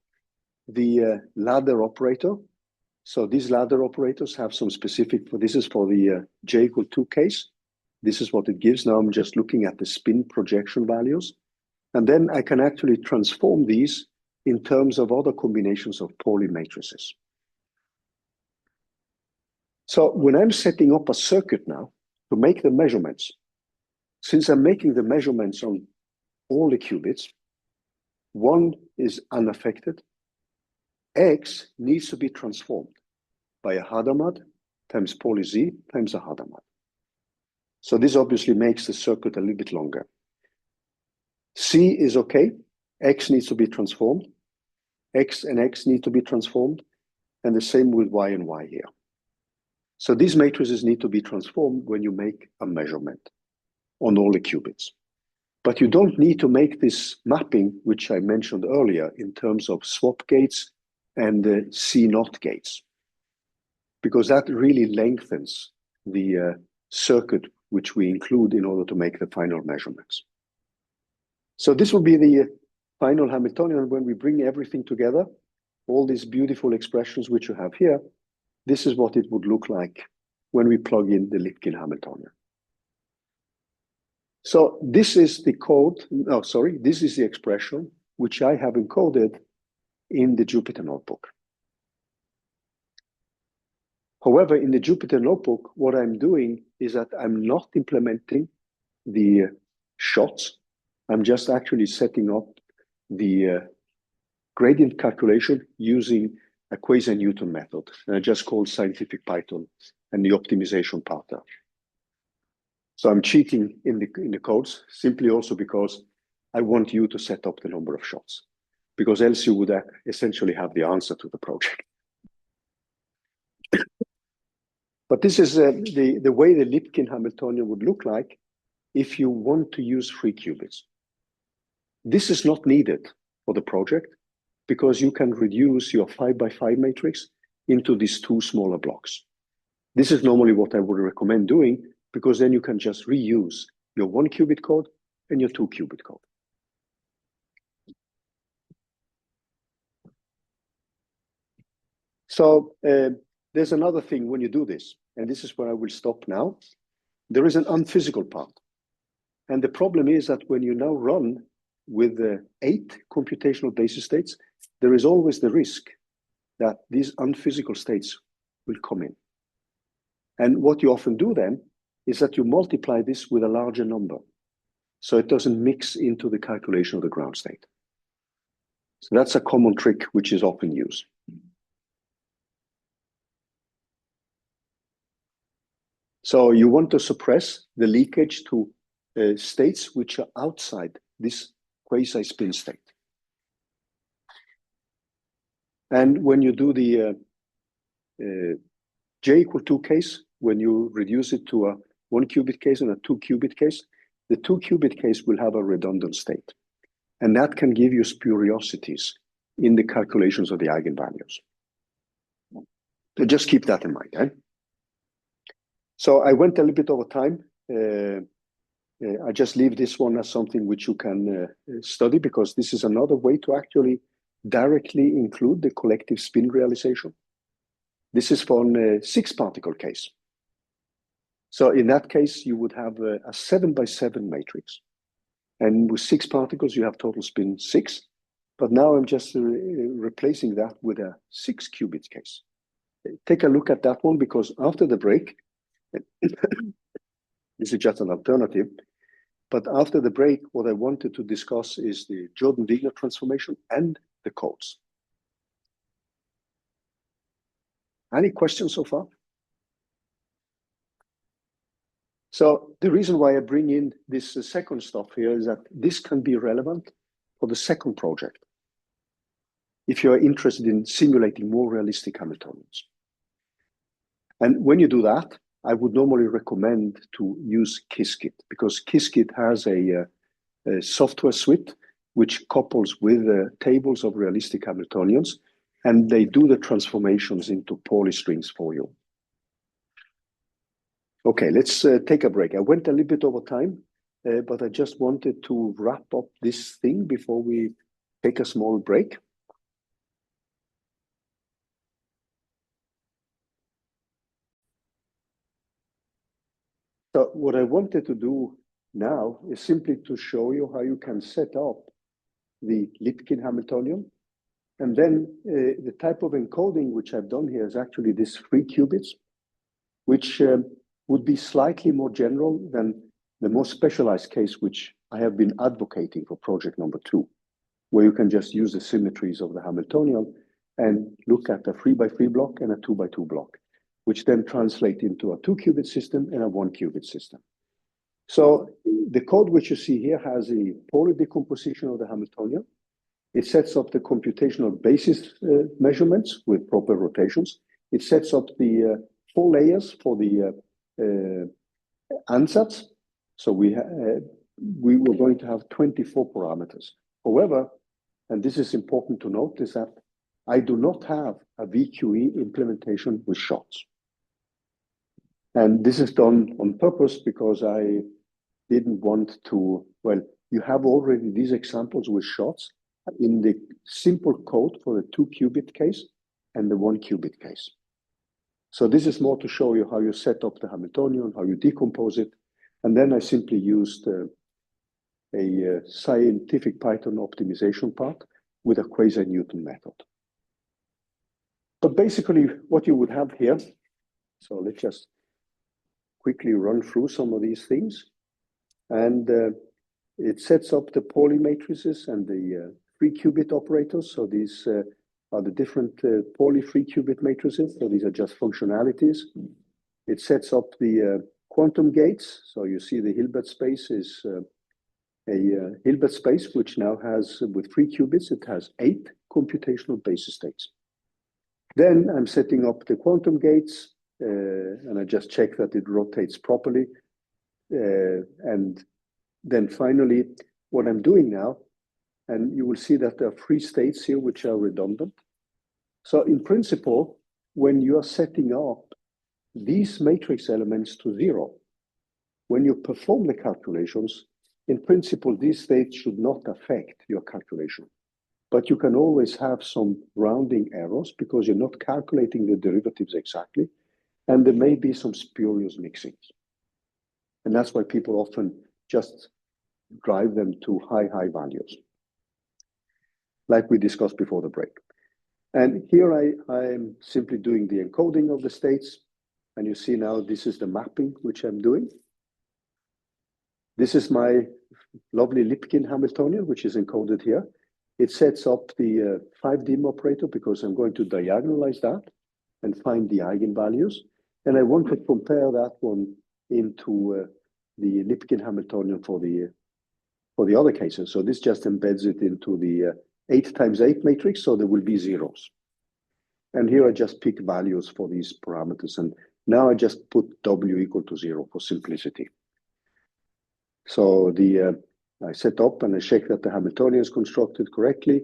the ladder operator. So these ladder operators have some specific, this is for the j equal 2 case. This is what it gives. Now I'm just looking at the spin projection values. And then I can actually transform these in terms of other combinations of Pauli matrices. So when I'm setting up a circuit now to make the measurements, since I'm making the measurements on all the qubits, one is unaffected, X needs to be transformed by a Hadamard times Pauli Z times a Hadamard. So this obviously makes the circuit a little bit longer. C is okay, X needs to be transformed, X and X need to be transformed, and the same with Y and Y here. So these matrices need to be transformed when you make a measurement on all the qubits. But you don't need to make this mapping, which I mentioned earlier, in terms of swap gates and C-not gates, because that really lengthens the circuit which we include in order to make the final measurements. So this will be the final Hamiltonian when we bring everything together, all these beautiful expressions which you have here. This is what it would look like when we plug in the Lipkin Hamiltonian. So this is the code, this is the expression which I have encoded in the Jupyter Notebook. However, in the Jupyter Notebook, what I'm doing is that I'm not implementing the shots. I'm just actually setting up the gradient calculation using a quasi-Newton method. And I just called scientific Python and the optimization pattern. So I'm cheating in the codes simply also because I want you to set up the number of shots, because else you would essentially have the answer to the project. But this is the way the Lipkin Hamiltonian would look like if you want to use 3 qubits. This is not needed for the project because you can reduce your 5 by 5 matrix into these 2 smaller blocks. This is normally what I would recommend doing, because then you can just reuse your 1 qubit code and your 2 qubit code. So there's another thing when you do this, and this is where I will stop now. There is an unphysical part. And the problem is that when you now run with 8 computational basis states, there is always the risk that these unphysical states will come in. And what you often do then is that you multiply this with a larger number, so it doesn't mix into the calculation of the ground state. So that's a common trick which is often used. So you want to suppress the leakage to states which are outside this quasi-spin state. And when you do the j equal 2 case, when you reduce it to a 1 qubit case and a 2 qubit case, the 2 qubit case will have a redundant state. And that can give you spuriosities in the calculations of the eigenvalues. So just keep that in mind. Eh? So I went a little bit over time. I just leave this one as something which you can study, because this is another way to actually directly include the collective spin realization. This is for a 6-particle case. So in that case, you would have a 7x7 matrix. And with 6 particles, you have total spin 6. But now I'm just replacing that with a 6 qubit case. Take a look at that one, because after the break, this is just an alternative. But after the break, what I wanted to discuss is the Jordan-Wigner transformation and the codes. Any questions so far? So the reason why I bring in this second stuff here is that this can be relevant for the second project, if you're interested in simulating more realistic Hamiltonians. And when you do that, I would normally recommend to use Qiskit, because Qiskit has a software suite which couples with tables of realistic Hamiltonians, and they do the transformations into Pauli strings for you. Okay, let's take a break. I went a little bit over time, but I just wanted to wrap up this thing before we take a small break. So what I wanted to do now is simply to show you how you can set up the Lipkin Hamiltonian. And then the type of encoding which I've done here is actually this 3 qubits, which would be slightly more general than the more specialized case, which I have been advocating for project number 2, where you can just use the symmetries of the Hamiltonian and look at a 3x3 block and a 2x2 block, which then translate into a 2 qubit system and a 1 qubit system. So the code which you see here has a Pauli decomposition of the Hamiltonian. It sets up the computational basis measurements with proper rotations. It sets up the 4 layers for the ansatz. So we were going to have 24 parameters. However, and this is important to note, is that I do not have a VQE implementation with shots. And this is done on purpose because I didn't want to, well, you have already these examples with shots in the simple code for the 2 qubit case and the 1 qubit case. So this is more to show you how you set up the Hamiltonian, how you decompose it. And then I simply used a scientific Python optimization part with a quasi-Newton method. But basically what you would have here, so let's just quickly run through some of these things. And it sets up the Pauli matrices and the 3 qubit operators. So these are the different Pauli 3 qubit matrices. So these are just functionalities. It sets up the quantum gates. So you see the Hilbert space is a Hilbert space, which now has, with 3 qubits, it has 8 computational basis states. Then I'm setting up the quantum gates, and I just check that it rotates properly. And then finally, what I'm doing now, and you will see that there are 3 states here which are redundant. So in principle, when you are setting up these matrix elements to 0, when you perform the calculations, in principle, these states should not affect your calculation. But you can always have some rounding errors because you're not calculating the derivatives exactly, and there may be some spurious mixings. And that's why people often just drive them to high values, like we discussed before the break. And here I'm simply doing the encoding of the states. And you see now this is the mapping which I'm doing. This is my lovely Lipkin Hamiltonian, which is encoded here. It sets up the 5-dim operator because I'm going to diagonalize that and find the eigenvalues. And I want to compare that one into the Lipkin Hamiltonian for the other cases. So this just embeds it into the 8 times 8 matrix, so there will be zeros. And here I just pick values for these parameters. And now I just put W equal to 0 for simplicity. So I set up and I check that the Hamiltonian is constructed correctly.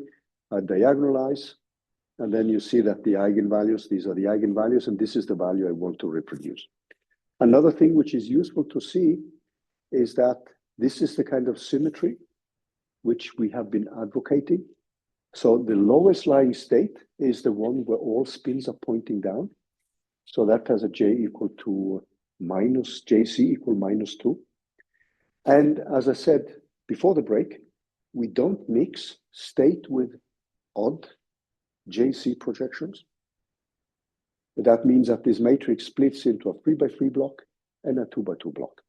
I diagonalize, and then you see that the eigenvalues, these are the eigenvalues, and this is the value I want to reproduce. Another thing which is useful to see is that this is the kind of symmetry which we have been advocating. So the lowest lying state is the one where all spins are pointing down. So that has a J equal to minus, JC equal -2. And as I said before the break, we don't mix state with odd JC projections. That means that this matrix splits into a 3x3 block and a 2x2 block.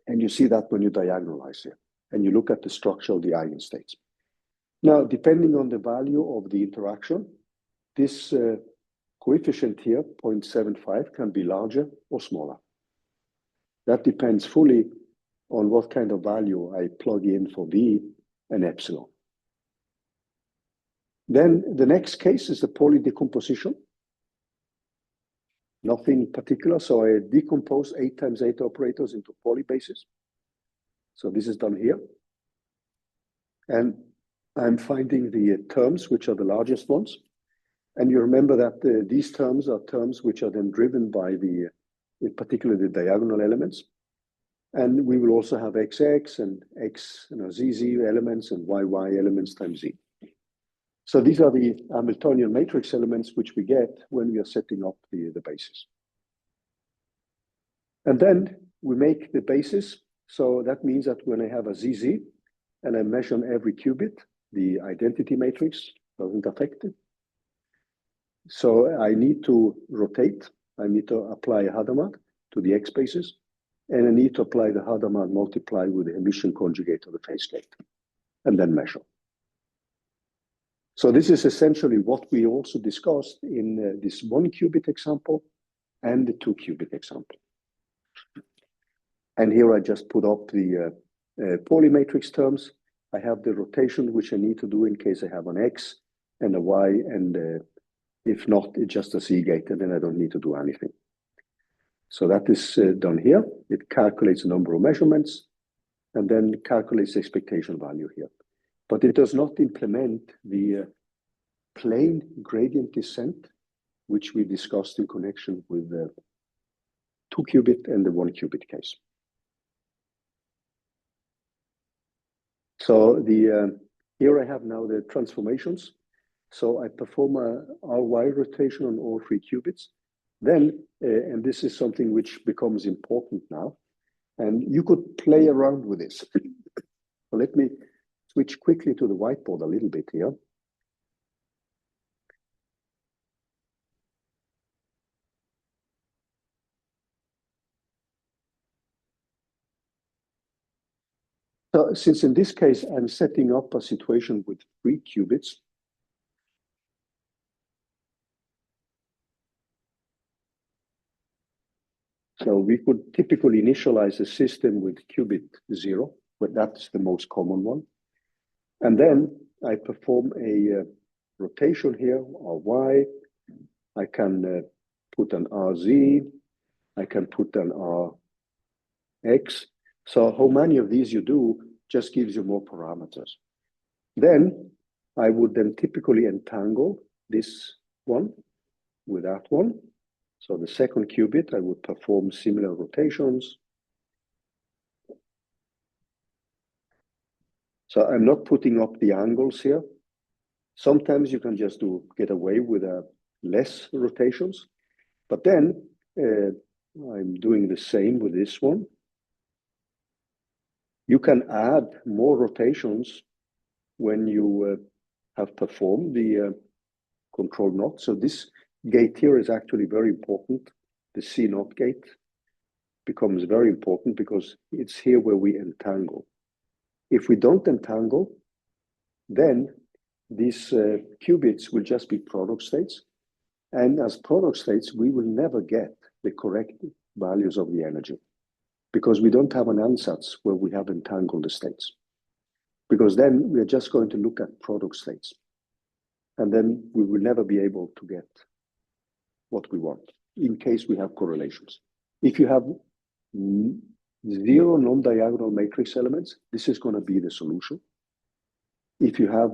And you see that when you diagonalize here and you look at the structure of the eigenstates. Now, depending on the value of the interaction, this coefficient here, 0.75, can be larger or smaller. That depends fully on what kind of value I plug in for V and epsilon. Then the next case is the Pauli decomposition. Nothing particular, so I decompose 8 times 8 operators into Pauli bases. So this is done here. And I'm finding the terms which are the largest ones. And you remember that these terms are terms which are then driven by in particular the diagonal elements. And we will also have XX and X, ZZ elements and YY elements times Z. So these are the Hamiltonian matrix elements which we get when we are setting up the basis. And then we make the basis. So that means that when I have a ZZ and I measure on every qubit, the identity matrix doesn't affect it. So I need to rotate. I need to apply a Hadamard to the X basis. And I need to apply the Hadamard multiplied with the emission conjugate of the phase gate and then measure. So this is essentially what we also discussed in this 1 qubit example and the 2 qubit example. And here I just put up the Pauli matrix terms. I have the rotation which I need to do in case I have an X and a Y, and if not, it's just a Z gate, and then I don't need to do anything. So that is done here. It calculates the number of measurements and then calculates the expectation value here. But it does not implement the plane gradient descent, which we discussed in connection with the 2 qubit and the 1 qubit case. So here I have now the transformations. So I perform a RY rotation on all 3 qubits. Then, and this is something which becomes important now, and you could play around with this. So let me switch quickly to the whiteboard a little bit here. So since in this case, I'm setting up a situation with 3 qubits, so we could typically initialize a system with qubit 0, but that's the most common one. And then I perform a rotation here, RY. I can put an RZ. I can put an RX. So how many of these you do just gives you more parameters. Then I would then typically entangle this one with that one. So the second qubit, I would perform similar rotations. So I'm not putting up the angles here. Sometimes you can just get away with less rotations, but then I'm doing the same with this one. You can add more rotations when you have performed the control knot. So this gate here is actually very important. The C knot gate becomes very important because it's here where we entangle. If we don't entangle, then these qubits will just be product states. And as product states, we will never get the correct values of the energy because we don't have an ansatz where we have entangled the states. Because then we're just going to look at product states. and then we will never be able to get what we want in case we have correlations. If you have zero non-diagonal matrix elements, this is going to be the solution. If you have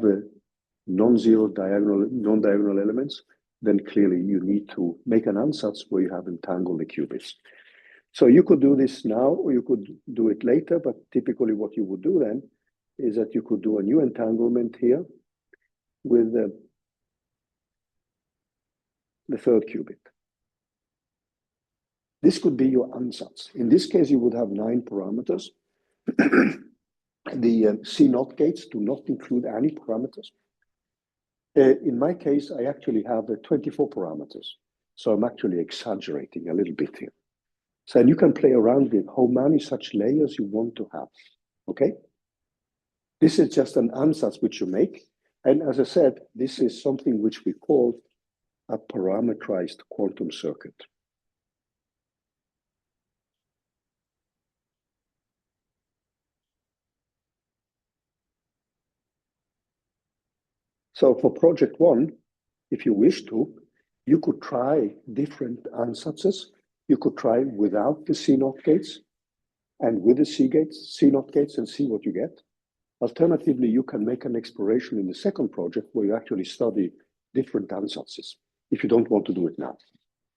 non-zero non-diagonal elements, then clearly you need to make an ansatz where you have entangled the qubits. So you could do this now, or you could do it later, but typically what you would do then is that you could do a new entanglement here with the third qubit. This could be your ansatz. In this case, you would have 9 parameters. The C0 gates do not include any parameters. In my case, I actually have 24 parameters. So I'm actually exaggerating a little bit here. So you can play around with how many such layers you want to have, okay? This is just an ansatz which you make. And as I said, this is something which we call a parameterized quantum circuit. So for project 1, if you wish to, you could try different ansatzes. You could try without the C0 gates and with the C0 gates and see what you get. Alternatively, you can make an exploration in the second project where you actually study different ansatzes if you don't want to do it now.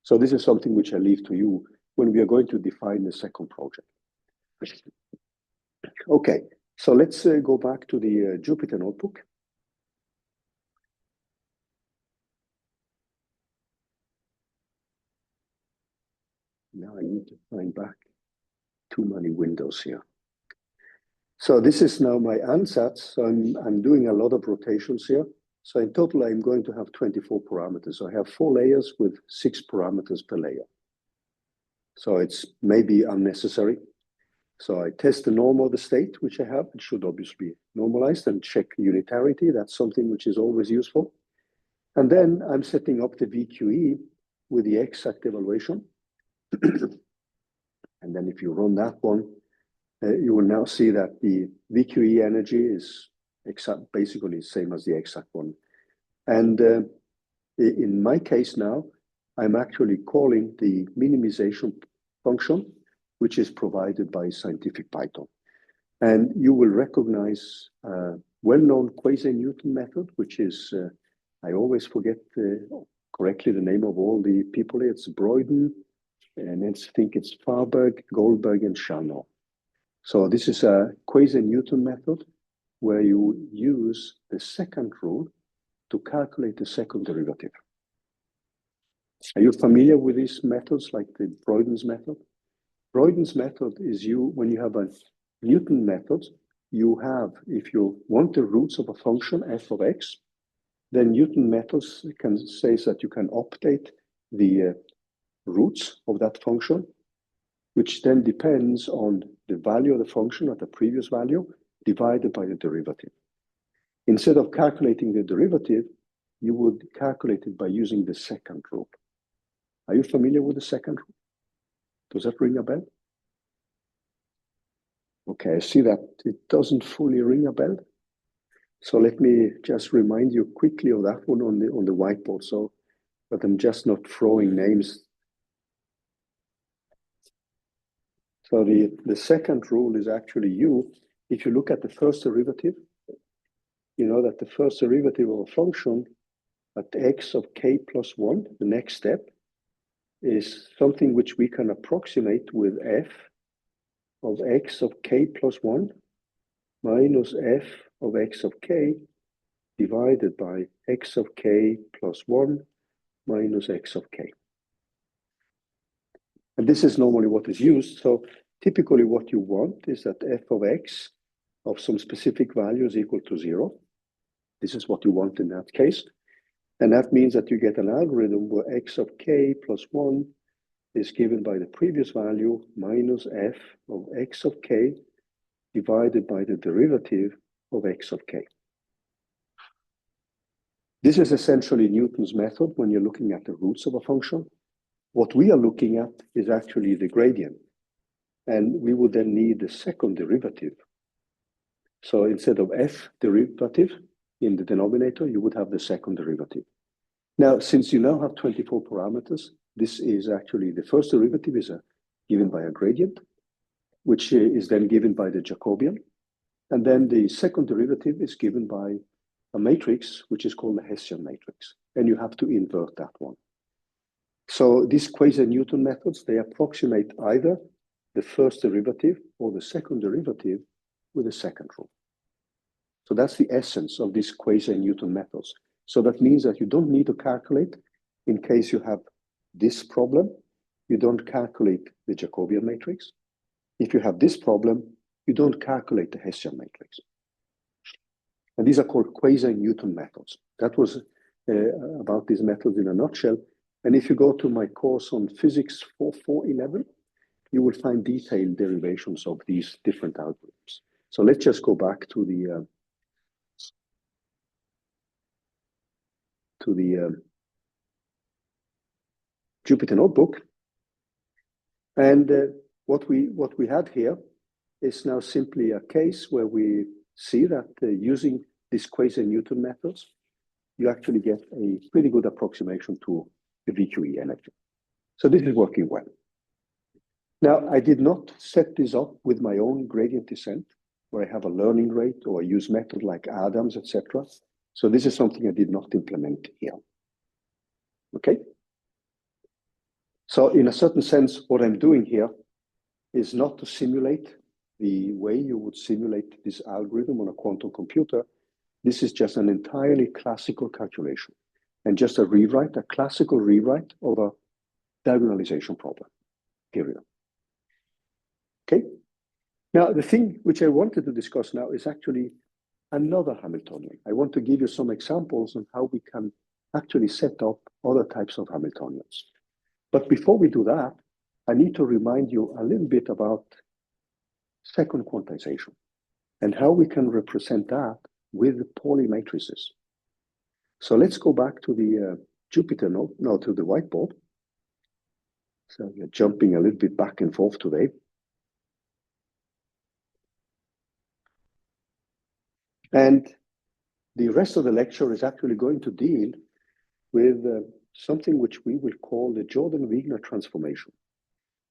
So this is something which I leave to you when we are going to define the second project. Okay, so let's go back to the Jupyter notebook. Now I need to find back too many windows here. So this is now my ansatz. So I'm doing a lot of rotations here. So in total, I'm going to have 24 parameters. So I have 4 layers with 6 parameters per layer. So it's maybe unnecessary. So I test the norm of the state, which I have. It should obviously be normalized, and check unitarity. That's something which is always useful. And then I'm setting up the VQE with the exact evaluation. And then if you run that one, you will now see that the VQE energy is basically the same as the exact one. And in my case now, I'm actually calling the minimization function, which is provided by Scientific Python. And you will recognize a well-known quasi-Newton method, which is, I always forget correctly the name of all the people. It's Broyden, and I think it's Farberg, Goldberg, and Shannon. So this is a quasi-Newton method where you use the second rule to calculate the second derivative. Are you familiar with these methods, like the Broyden's method? Broyden's method is when you have a Newton method, you have, if you want the roots of a function f of x, then Newton methods can say that you can update the roots of that function, which then depends on the value of the function at the previous value divided by the derivative. Instead of calculating the derivative, you would calculate it by using the second rule. Are you familiar with the second rule? Does that ring a bell? Okay, I see that it doesn't fully ring a bell. So let me just remind you quickly of that one on the whiteboard, so that I'm just not throwing names. So the second rule is actually if you look at the first derivative, you know that the first derivative of a function at x of k plus 1, the next step, is something which we can approximate with f of x of k plus 1 minus f of x of k divided by x of k plus 1 minus x of k. And this is normally what is used. So typically what you want is that f of x of some specific value is equal to 0. This is what you want in that case. And that means that you get an algorithm where x of k plus 1 is given by the previous value minus f of x of k divided by the derivative of x of k. This is essentially Newton's method when you're looking at the roots of a function. What we are looking at is actually the gradient. And we would then need the second derivative. So instead of f derivative, in the denominator, you would have the second derivative. Now, since you now have 24 parameters, this is actually the first derivative is given by a gradient, which is then given by the Jacobian. And then the second derivative is given by a matrix, which is called the Hessian matrix. And you have to invert that one. So these quasi-Newton methods, they approximate either the first derivative or the second derivative with the second rule. So that's the essence of these quasi-Newton methods. So that means that you don't need to calculate in case you have this problem. You don't calculate the Jacobian matrix. If you have this problem, you don't calculate the Hessian matrix. And these are called quasi-Newton methods. That was about these methods in a nutshell. And if you go to my course on Physics 4411, you will find detailed derivations of these different algorithms. So let's just go back to the Jupyter Notebook. And what we had here is now simply a case where we see that using these quasi-Newton methods, you actually get a pretty good approximation to the VQE energy. So this is working well. Now, I did not set this up with my own gradient descent, where I have a learning rate or I use methods like Adams, etc. So this is something I did not implement here. Okay? So in a certain sense, what I'm doing here is not to simulate the way you would simulate this algorithm on a quantum computer. This is just an entirely classical calculation and just a rewrite, a classical rewrite of a diagonalization problem, period. Okay? Now, the thing which I wanted to discuss now is actually another Hamiltonian. I want to give you some examples on how we can actually set up other types of Hamiltonians. But before we do that, I need to remind you a little bit about second quantization and how we can represent that with Pauli matrices. So let's go back to the Jupyter node, now to the whiteboard. So we're jumping a little bit back and forth today. And the rest of the lecture is actually going to deal with something which we will call the Jordan-Wigner transformation.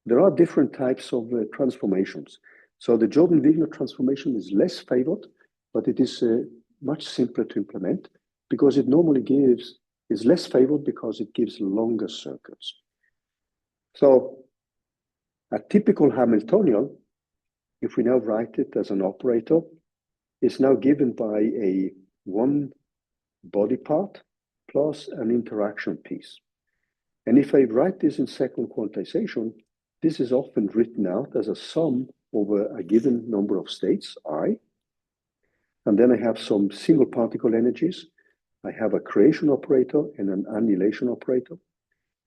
There are different types of transformations. So the Jordan-Wigner transformation is less favored, but it is much simpler to implement because it normally is less favored because it gives longer circuits. So a typical Hamiltonian, if we now write it as an operator, is now given by a one body part plus an interaction piece. And if I write this in second quantization, this is often written out as a sum over a given number of states, I. And then I have some single particle energies. I have a creation operator and an annihilation operator.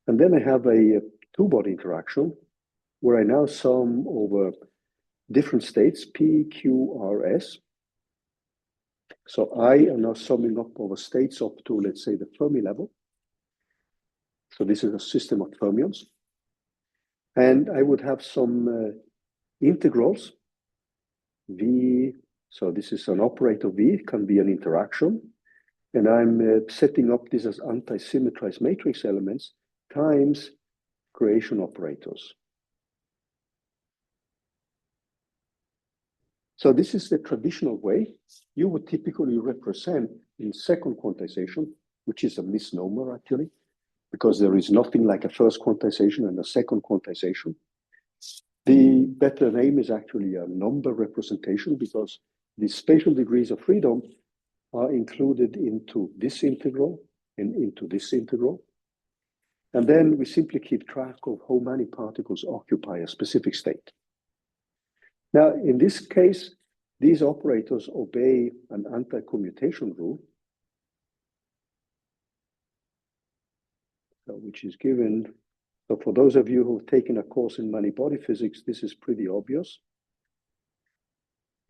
And then I have a two-body interaction where I now sum over different states, P, Q, R, S. So I am now summing up over states up to, let's say, the Fermi level. So this is a system of fermions. And I would have some integrals, V, so this is an operator V, can be an interaction. And I'm setting up this as anti-symmetrized matrix elements times creation operators. So this is the traditional way you would typically represent in second quantization, which is a misnomer actually, because there is nothing like a first quantization and a second quantization. The better name is actually a number representation because the spatial degrees of freedom are included into this integral and into this integral. And then we simply keep track of how many particles occupy a specific state. Now, in this case, these operators obey an anti-commutation rule, which is given. So for those of you who've taken a course in many-body physics, this is pretty obvious.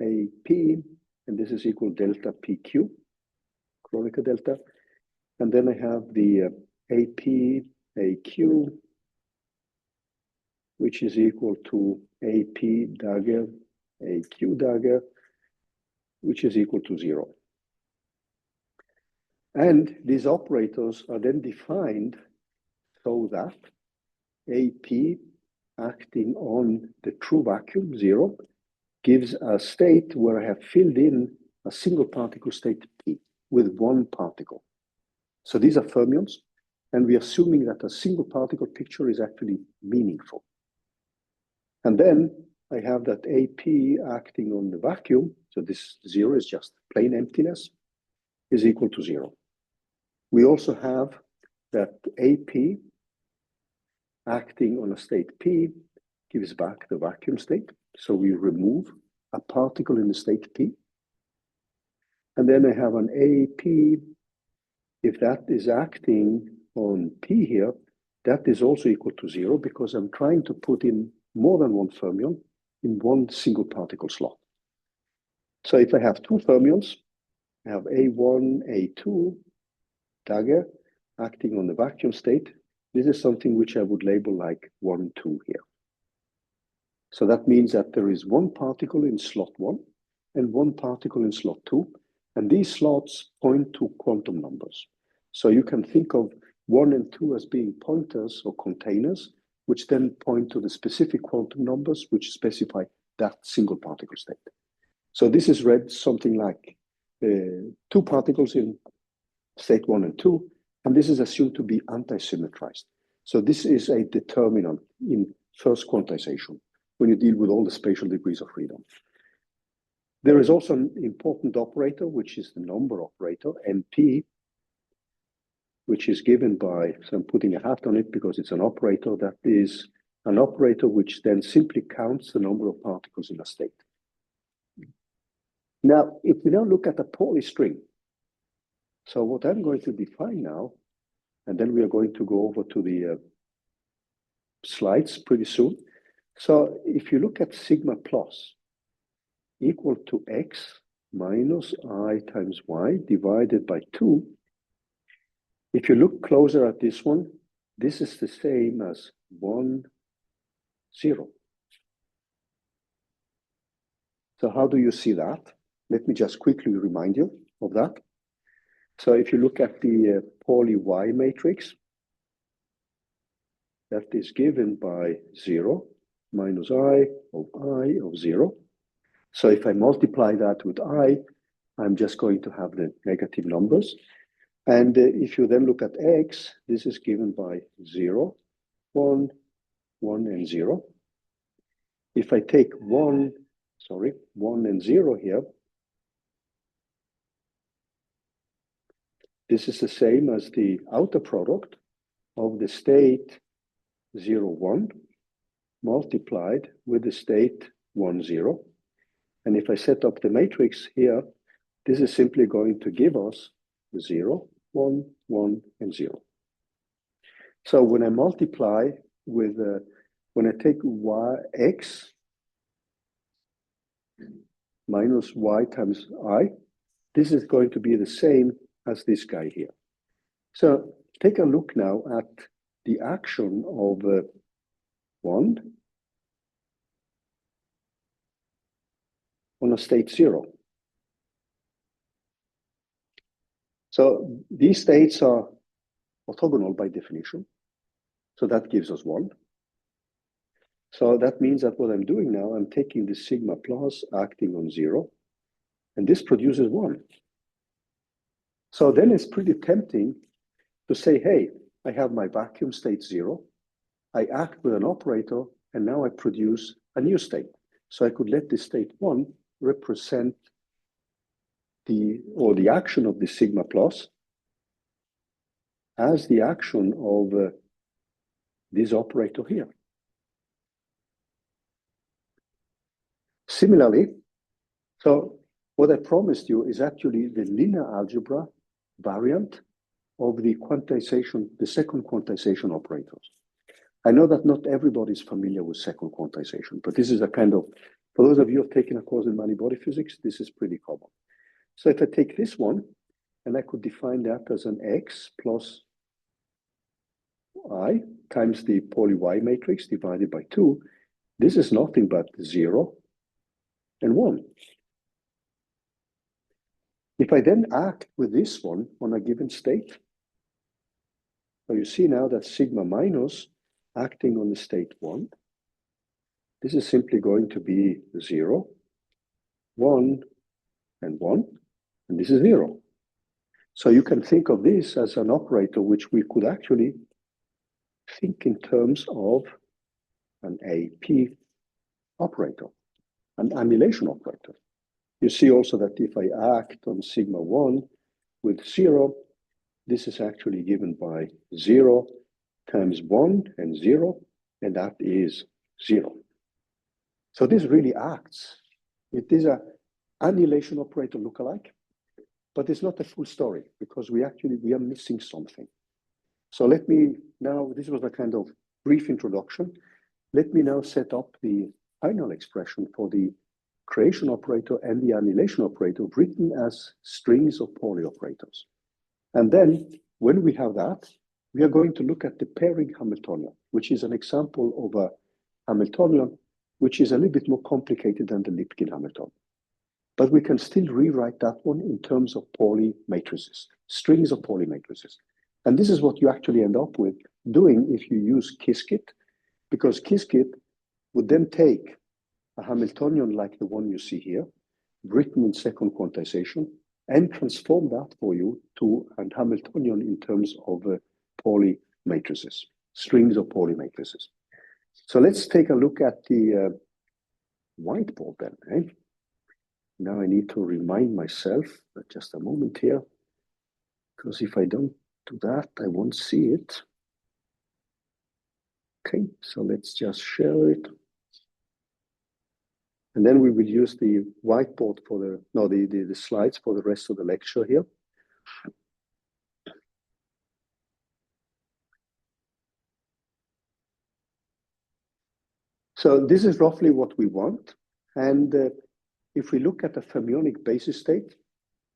A P, and this is equal delta PQ, Kronecker delta. And then I have the AP, AQ, which is equal to AP dagger, AQ dagger, which is equal to 0. And these operators are then defined so that AP acting on the true vacuum, 0, gives a state where I have filled in a single particle state P with one particle. So these are fermions, and we're assuming that a single particle picture is actually meaningful. And then I have that AP acting on the vacuum, so this 0 is just plain emptiness, is equal to 0. We also have that AP acting on a state P gives back the vacuum state. So we remove a particle in the state P. And then I have an AP, if that is acting on P here, that is also equal to 0 because I'm trying to put in more than one fermion in one single particle slot. So if I have two fermions, I have A1, A2, dagger acting on the vacuum state. This is something which I would label like 1, 2 here. So that means that there is one particle in slot 1 and one particle in slot 2, and these slots point to quantum numbers. So you can think of 1 and 2 as being pointers or containers, which then point to the specific quantum numbers which specify that single particle state. So this is read something like 2 particles in state 1 and 2, and this is assumed to be anti-symmetrized. So this is a determinant in first quantization when you deal with all the spatial degrees of freedom. There is also an important operator, which is the number operator, NP, which is given by, so I'm putting a hat on it because it's an operator that is an operator which then simply counts the number of particles in a state. Now, if we now look at the Pauli string, so what I'm going to define now, and then we are going to go over to the slides pretty soon. So if you look at sigma plus equal to x minus I times y divided by 2, if you look closer at this one, this is the same as 1, 0. So how do you see that? Let me just quickly remind you of that. So if you look at the Pauli Y matrix, that is given by 0 minus I of 0. So if I multiply that with I, I'm just going to have the negative numbers. And if you then look at x, this is given by 0, 1, 1, and 0. If I take 1 and 0 here, this is the same as the outer product of the state 0, 1 multiplied with the state 1, 0. And if I set up the matrix here, this is simply going to give us 0, 1, 1, and 0. So when I multiply with, when I take x minus y times I, this is going to be the same as this guy here. So take a look now at the action of 1 on a state 0. So these states are orthogonal by definition. So that gives us 1. So that means that what I'm doing now, I'm taking the sigma plus acting on 0, and this produces 1. So then it's pretty tempting to say, hey, I have my vacuum state 0, I act with an operator, and now I produce a new state. So I could let this state 1 represent the action of the sigma plus as the action of this operator here. Similarly, so what I promised you is actually the linear algebra variant of the quantization, the second quantization operators. I know that not everybody is familiar with second quantization, but this is a kind of, for those of you who have taken a course in many-body physics, this is pretty common. So if I take this one, and I could define that as an x plus I times the Pauli Y matrix divided by 2, this is nothing but 0 and 1. If I then act with this one on a given state, so you see now that sigma minus acting on the state 1, this is simply going to be 0, 1, and 1, and this is 0. So you can think of this as an operator which we could actually think in terms of an AP operator, an annihilation operator. You see also that if I act on sigma 1 with 0, this is actually given by 0 times 1 and 0, and that is 0. So this really acts. It is an annihilation operator lookalike, but it's not the full story because we are missing something. So let me now, this was a kind of brief introduction. Let me now set up the final expression for the creation operator and the annihilation operator written as strings of Pauli operators. And then when we have that, we are going to look at the pairing Hamiltonian, which is an example of a Hamiltonian, which is a little bit more complicated than the Lipkin Hamiltonian. But we can still rewrite that one in terms of Pauli matrices, strings of Pauli matrices. And this is what you actually end up with doing if you use Qiskit, because Qiskit would then take a Hamiltonian like the one you see here, written in second quantization, and transform that for you to a Hamiltonian in terms of Pauli matrices, strings of Pauli matrices. So let's take a look at the whiteboard then. Eh? Now I need to remind myself, just a moment here, because if I don't do that, I won't see it. Okay, so let's just share it. And then we will use the whiteboard for the slides for the rest of the lecture here. So this is roughly what we want. And if we look at the fermionic basis state,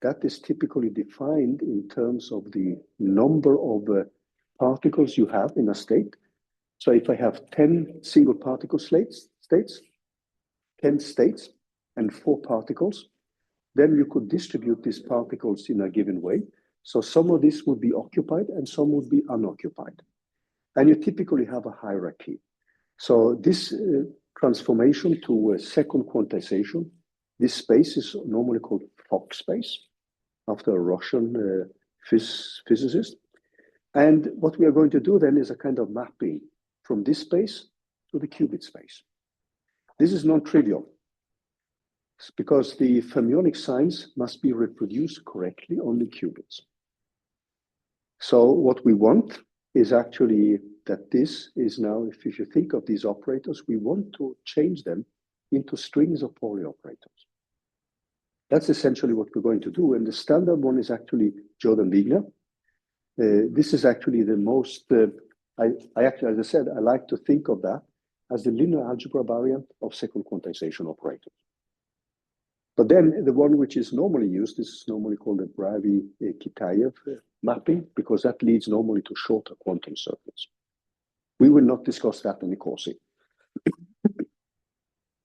that is typically defined in terms of the number of particles you have in a state. So if I have 10 single particle states, 10 states and 4 particles, then you could distribute these particles in a given way. So some of this would be occupied and some would be unoccupied. And you typically have a hierarchy. So this transformation to a second quantization, this space is normally called Fock space, after a Russian physicist. And what we are going to do then is a kind of mapping from this space to the qubit space. This is non-trivial because the fermionic signs must be reproduced correctly on the qubits. So what we want is actually that this is now, if you think of these operators, we want to change them into strings of Pauli operators. That's essentially what we're going to do. And the standard one is actually Jordan-Wigner. This is actually the most, I actually, as I said, I like to think of that as the linear algebra variant of second quantization operators. But then the one which is normally used is normally called the Bravi-Kitaev mapping, because that leads normally to shorter quantum circuits. We will not discuss that in the course.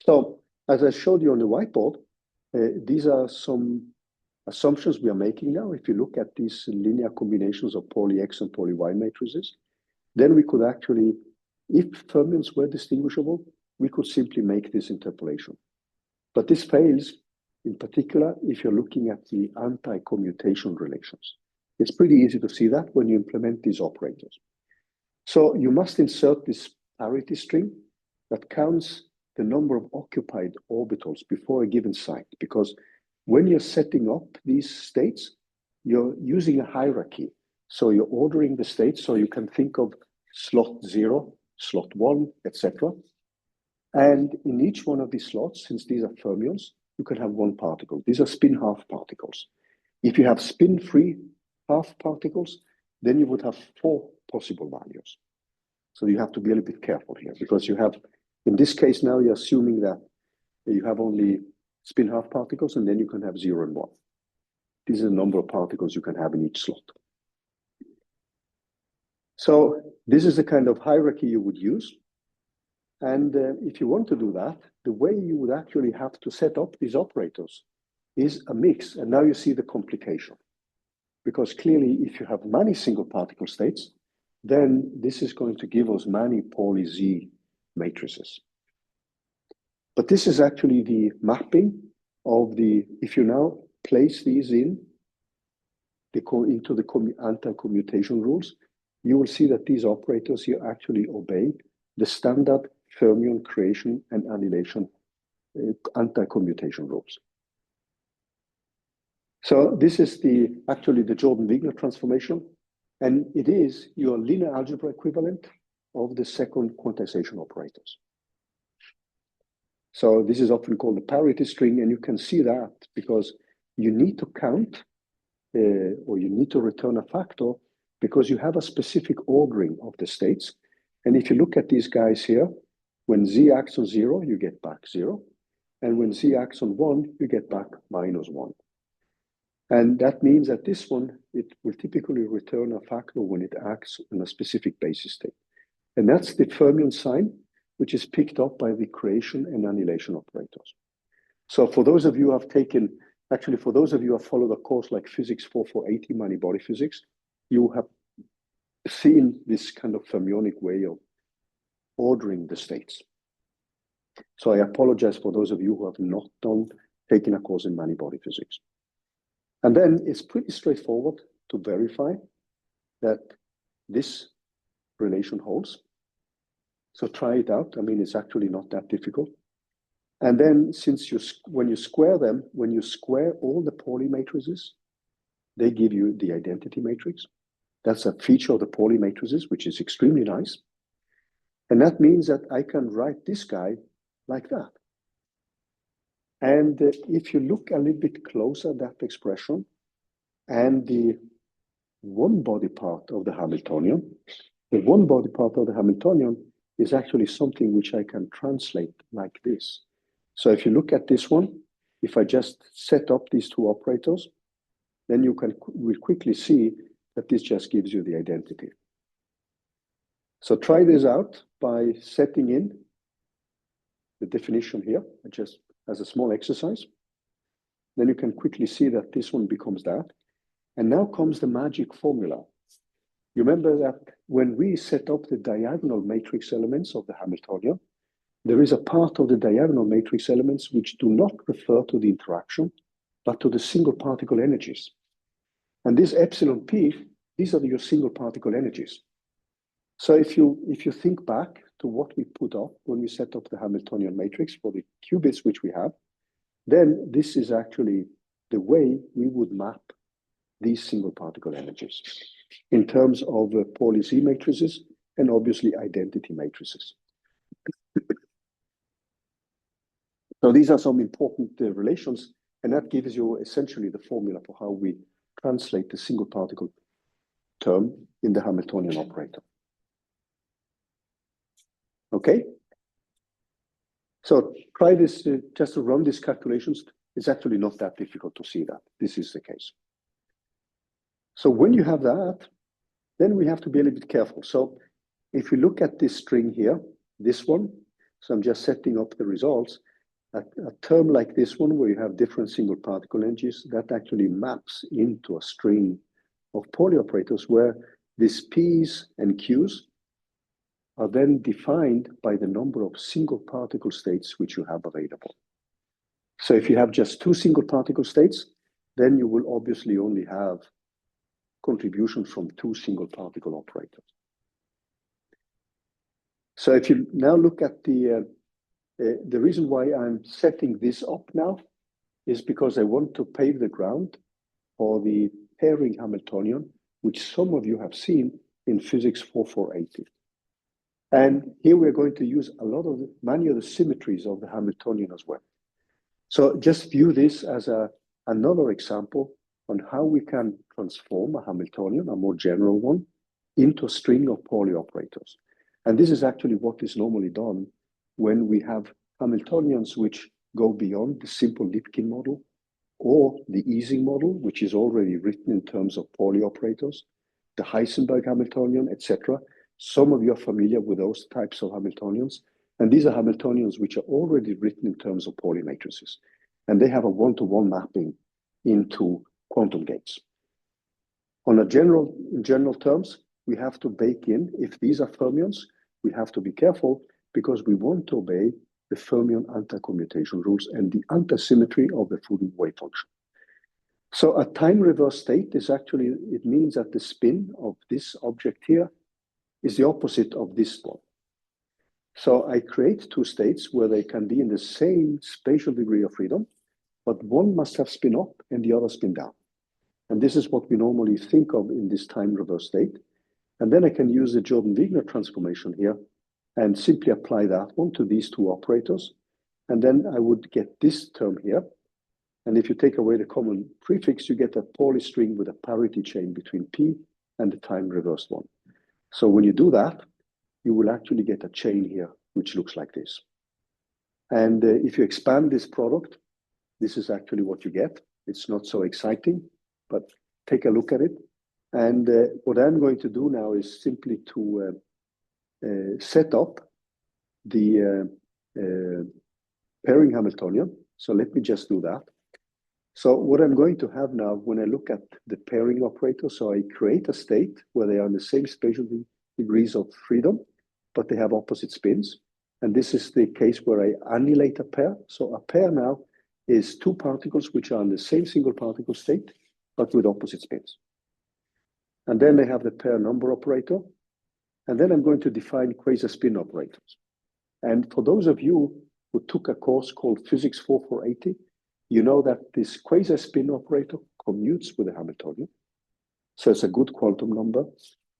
So as I showed you on the whiteboard, these are some assumptions we are making now. If you look at these linear combinations of Pauli X and Pauli Y matrices, then we could actually, if fermions were distinguishable, we could simply make this interpolation. But this fails, in particular, if you're looking at the anti-commutation relations. It's pretty easy to see that when you implement these operators. So you must insert this parity string that counts the number of occupied orbitals before a given site, because when you're setting up these states, you're using a hierarchy. So you're ordering the states, so you can think of slot 0, slot 1, etc. And in each one of these slots, since these are fermions, you can have one particle. These are spin-half particles. If you have spin-free half particles, then you would have 4 possible values. So you have to be a little bit careful here, because you have, in this case now, you're assuming that you have only spin-half particles, and then you can have 0 and 1. This is the number of particles you can have in each slot. So this is the kind of hierarchy you would use. And if you want to do that, the way you would actually have to set up these operators is a mix. And now you see the complication. Because clearly, if you have many single particle states, then this is going to give us many poly Z matrices. But this is actually the mapping of the, if you now place these into the anti-commutation rules, you will see that these operators here actually obey the standard fermion creation and annihilation anti-commutation rules. So this is actually the Jordan-Wigner transformation, and it is your linear algebra equivalent of the second quantization operators. So this is often called the parity string, and you can see that because you need to count or you need to return a factor because you have a specific ordering of the states. And if you look at these guys here, when Z acts on 0, you get back 0. And when Z acts on 1, you get back -1. And that means that this one, it will typically return a factor when it acts on a specific basis state. And that's the fermion sign, which is picked up by the creation and annihilation operators. So for those of you who have taken, actually for those of you who have followed a course like Physics 4480, many-body physics, you have seen this kind of fermionic way of ordering the states. So I apologize for those of you who have not taken a course in many-body physics. And then it's pretty straightforward to verify that this relation holds. So try it out. I mean, it's actually not that difficult. And then when you square them, when you square all the Pauli matrices, they give you the identity matrix. That's a feature of the Pauli matrices, which is extremely nice. And that means that I can write this guy like that. And if you look a little bit closer at that expression and the one-body part of the Hamiltonian, the one-body part of the Hamiltonian is actually something which I can translate like this. So if you look at this one, if I just set up these two operators, then we'll quickly see that this just gives you the identity. So try this out by setting in the definition here, just as a small exercise. Then you can quickly see that this one becomes that. And now comes the magic formula. You remember that when we set up the diagonal matrix elements of the Hamiltonian, there is a part of the diagonal matrix elements which do not refer to the interaction, but to the single particle energies. And this epsilon p, these are your single particle energies. So if you think back to what we put up when we set up the Hamiltonian matrix for the qubits which we have, then this is actually the way we would map these single particle energies in terms of Pauli Z matrices and obviously identity matrices. So these are some important relations, and that gives you essentially the formula for how we translate the single particle term in the Hamiltonian operator. Okay? So try this, just to run these calculations. It's actually not that difficult to see that this is the case. So when you have that, then we have to be a little bit careful. So if we look at this string here, this one, so I'm just setting up the results, a term like this one where you have different single particle energies, that actually maps into a string of Pauli operators where these P's and Q's are then defined by the number of single particle states which you have available. So if you have just two single particle states, then you will obviously only have contribution from two single particle operators. So if you now look at the reason why I'm setting this up now is because I want to pave the ground for the pairing Hamiltonian, which some of you have seen in Physics 4480. And here we're going to use many of the symmetries of the Hamiltonian as well. So just view this as another example on how we can transform a Hamiltonian, a more general one, into a string of Pauli operators. And this is actually what is normally done when we have Hamiltonians which go beyond the simple Lipkin model or the Ising model, which is already written in terms of Pauli operators, the Heisenberg Hamiltonian, etc. Some of you are familiar with those types of Hamiltonians. And these are Hamiltonians which are already written in terms of Pauli matrices. And they have a one-to-one mapping into quantum gates. In general terms, we have to bake in, if these are fermions, we have to be careful because we want to obey the fermion anti-commutation rules and the anti-symmetry of the Fourier wave function. So a time reverse state is actually, it means that the spin of this object here is the opposite of this one. So I create two states where they can be in the same spatial degree of freedom, but one must have spin up and the other spin down. And this is what we normally think of in this time reverse state. And then I can use the Jordan-Wigner transformation here and simply apply that one to these two operators. And then I would get this term here. And if you take away the common prefix, you get a Pauli string with a parity chain between P and the time reversed one. So when you do that, you will actually get a chain here, which looks like this. And if you expand this product, this is actually what you get. It's not so exciting, but take a look at it. And what I'm going to do now is simply to set up the pairing Hamiltonian. So let me just do that. So what I'm going to have now, when I look at the pairing operator, so I create a state where they are in the same spatial degrees of freedom, but they have opposite spins. And this is the case where I annihilate a pair. So a pair now is two particles which are in the same single particle state, but with opposite spins. And then I have the pair number operator. And then I'm going to define quasi-spin operators. And for those of you who took a course called Physics 4480, you know that this quasi-spin operator commutes with the Hamiltonian. So it's a good quantum number.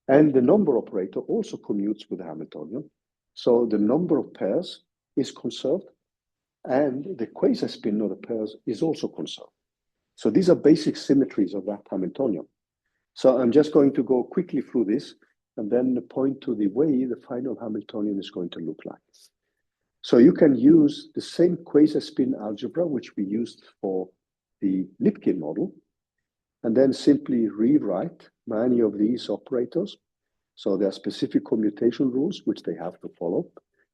And the number operator also commutes with the Hamiltonian. So the number of pairs is conserved. And the quasi-spin of the pairs is also conserved. So these are basic symmetries of that Hamiltonian. So I'm just going to go quickly through this and then point to the way the final Hamiltonian is going to look like. So you can use the same quasi-spin algebra, which we used for the Lipkin model, and then simply rewrite many of these operators. So there are specific commutation rules, which they have to follow.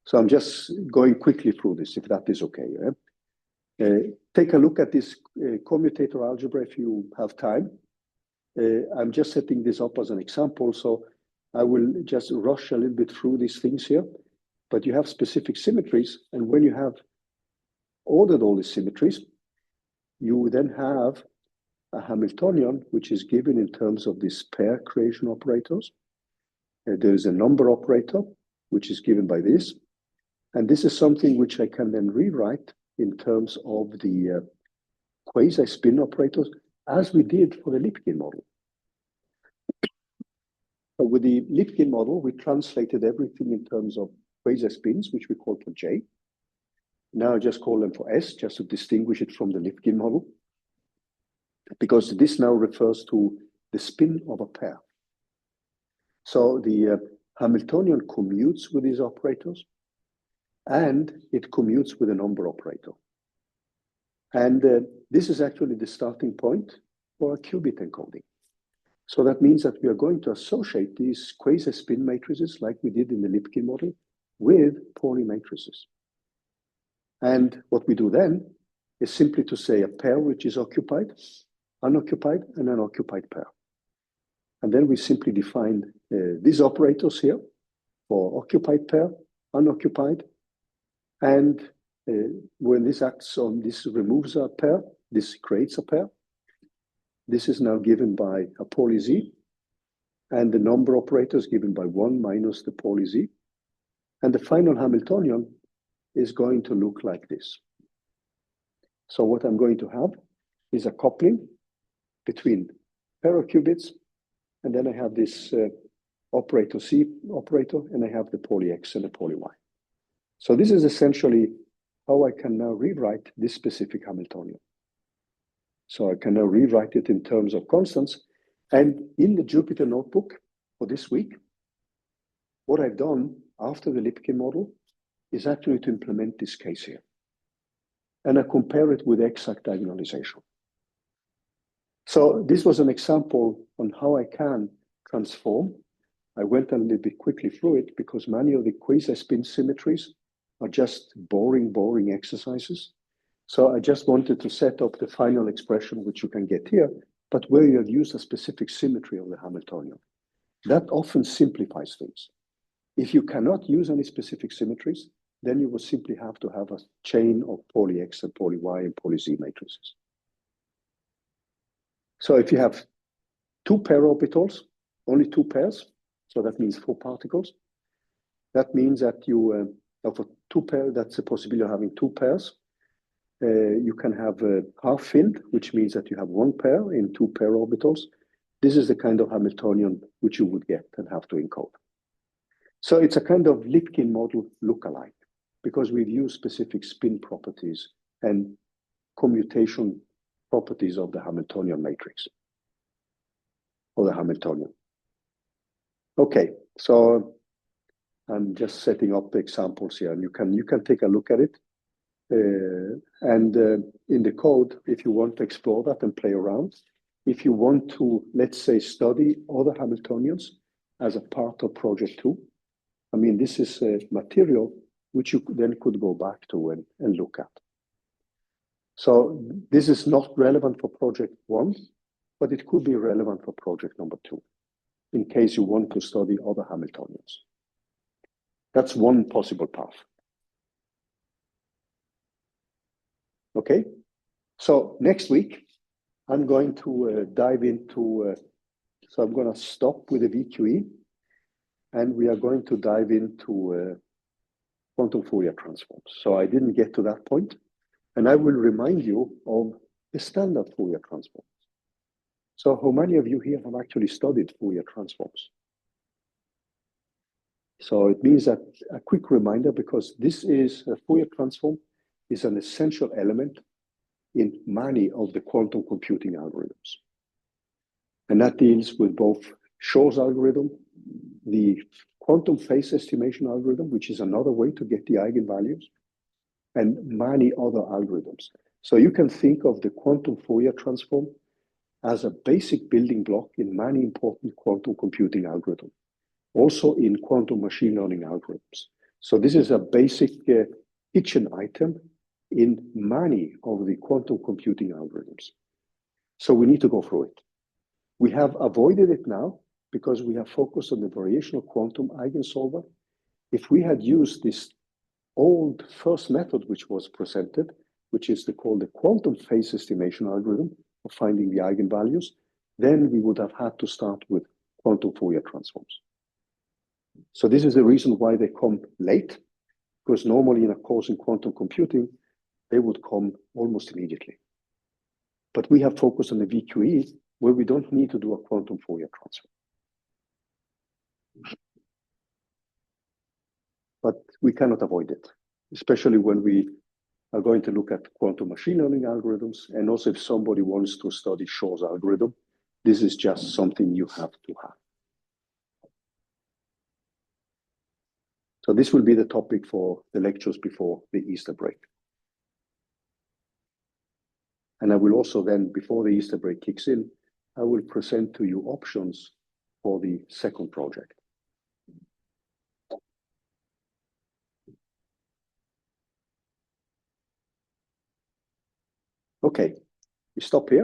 So I'm just going quickly through this, if that is okay. Take a look at this commutator algebra if you have time. I'm just setting this up as an example, so I will just rush a little bit through these things here. But you have specific symmetries, and when you have ordered all these symmetries, you then have a Hamiltonian, which is given in terms of these pair creation operators. There is a number operator, which is given by this. And this is something which I can then rewrite in terms of the quasi-spin operators, as we did for the Lipkin model. So with the Lipkin model, we translated everything in terms of quasi-spins, which we call for J. Now I just call them for S, just to distinguish it from the Lipkin model, because this now refers to the spin of a pair. So the Hamiltonian commutes with these operators, and it commutes with a number operator. And this is actually the starting point for a qubit encoding. So that means that we are going to associate these quasi-spin matrices, like we did in the Lipkin model, with Pauli matrices. And what we do then is simply to say a pair which is occupied, unoccupied, and an occupied pair. And then we simply define these operators here for occupied pair, unoccupied, and when this acts on, this removes a pair, this creates a pair. This is now given by a Pauli Z, and the number operator is given by 1 minus the Pauli Z. And the final Hamiltonian is going to look like this. So what I'm going to have is a coupling between pair of qubits, and then I have this operator C operator, and I have the Pauli X and the Pauli Y. So this is essentially how I can now rewrite this specific Hamiltonian. So I can now rewrite it in terms of constants. And in the Jupyter notebook for this week, what I've done after the Lipkin model is actually to implement this case here. And I compare it with exact diagonalization. So this was an example on how I can transform. I went a little bit quickly through it because many of the quasi-spin symmetries are just boring exercises. So I just wanted to set up the final expression, which you can get here, but where you have used a specific symmetry of the Hamiltonian. That often simplifies things. If you cannot use any specific symmetries, then you will simply have to have a chain of poly X and poly Y and poly Z matrices. So if you have two pair orbitals, only two pairs, so that means 4 particles, that means that you, for two pairs, that's a possibility of having two pairs. You can have half-filled, which means that you have one pair in two pair orbitals. This is the kind of Hamiltonian which you would get and have to encode. So it's a kind of Lipkin model lookalike, because we've used specific spin properties and commutation properties of the Hamiltonian matrix, or the Hamiltonian. Okay, so I'm just setting up the examples here, and you can take a look at it. In the code, if you want to explore that and play around, if you want to, let's say, study other Hamiltonians as a part of project 2, I mean, this is material which you then could go back to and look at. So this is not relevant for project 1, but it could be relevant for project number 2, in case you want to study other Hamiltonians. That's one possible path. Okay, so next week, I'm going to dive into, so I'm going to stop with the VQE, and we are going to dive into quantum Fourier transforms. So I didn't get to that point, and I will remind you of the standard Fourier transforms. So how many of you here have actually studied Fourier transforms? So it means that a quick reminder, because this is a Fourier transform is an essential element in many of the quantum computing algorithms. And that deals with both Shor's algorithm, the quantum phase estimation algorithm, which is another way to get the eigenvalues, and many other algorithms. So you can think of the quantum Fourier transform as a basic building block in many important quantum computing algorithms, also in quantum machine learning algorithms. So this is a basic kitchen item in many of the quantum computing algorithms. So we need to go through it. We have avoided it now because we have focused on the variational quantum eigensolver. If we had used this old first method which was presented, which is called the quantum phase estimation algorithm for finding the eigenvalues, then we would have had to start with quantum Fourier transforms. So this is the reason why they come late, because normally in a course in quantum computing, they would come almost immediately. But we have focused on the VQE, where we don't need to do a quantum Fourier transform. But we cannot avoid it, especially when we are going to look at quantum machine learning algorithms. And also if somebody wants to study Shor's algorithm, this is just something you have to have. So this will be the topic for the lectures before the Easter break. And I will also then, before the Easter break kicks in, I will present to you options for the second project. Okay, we stop here.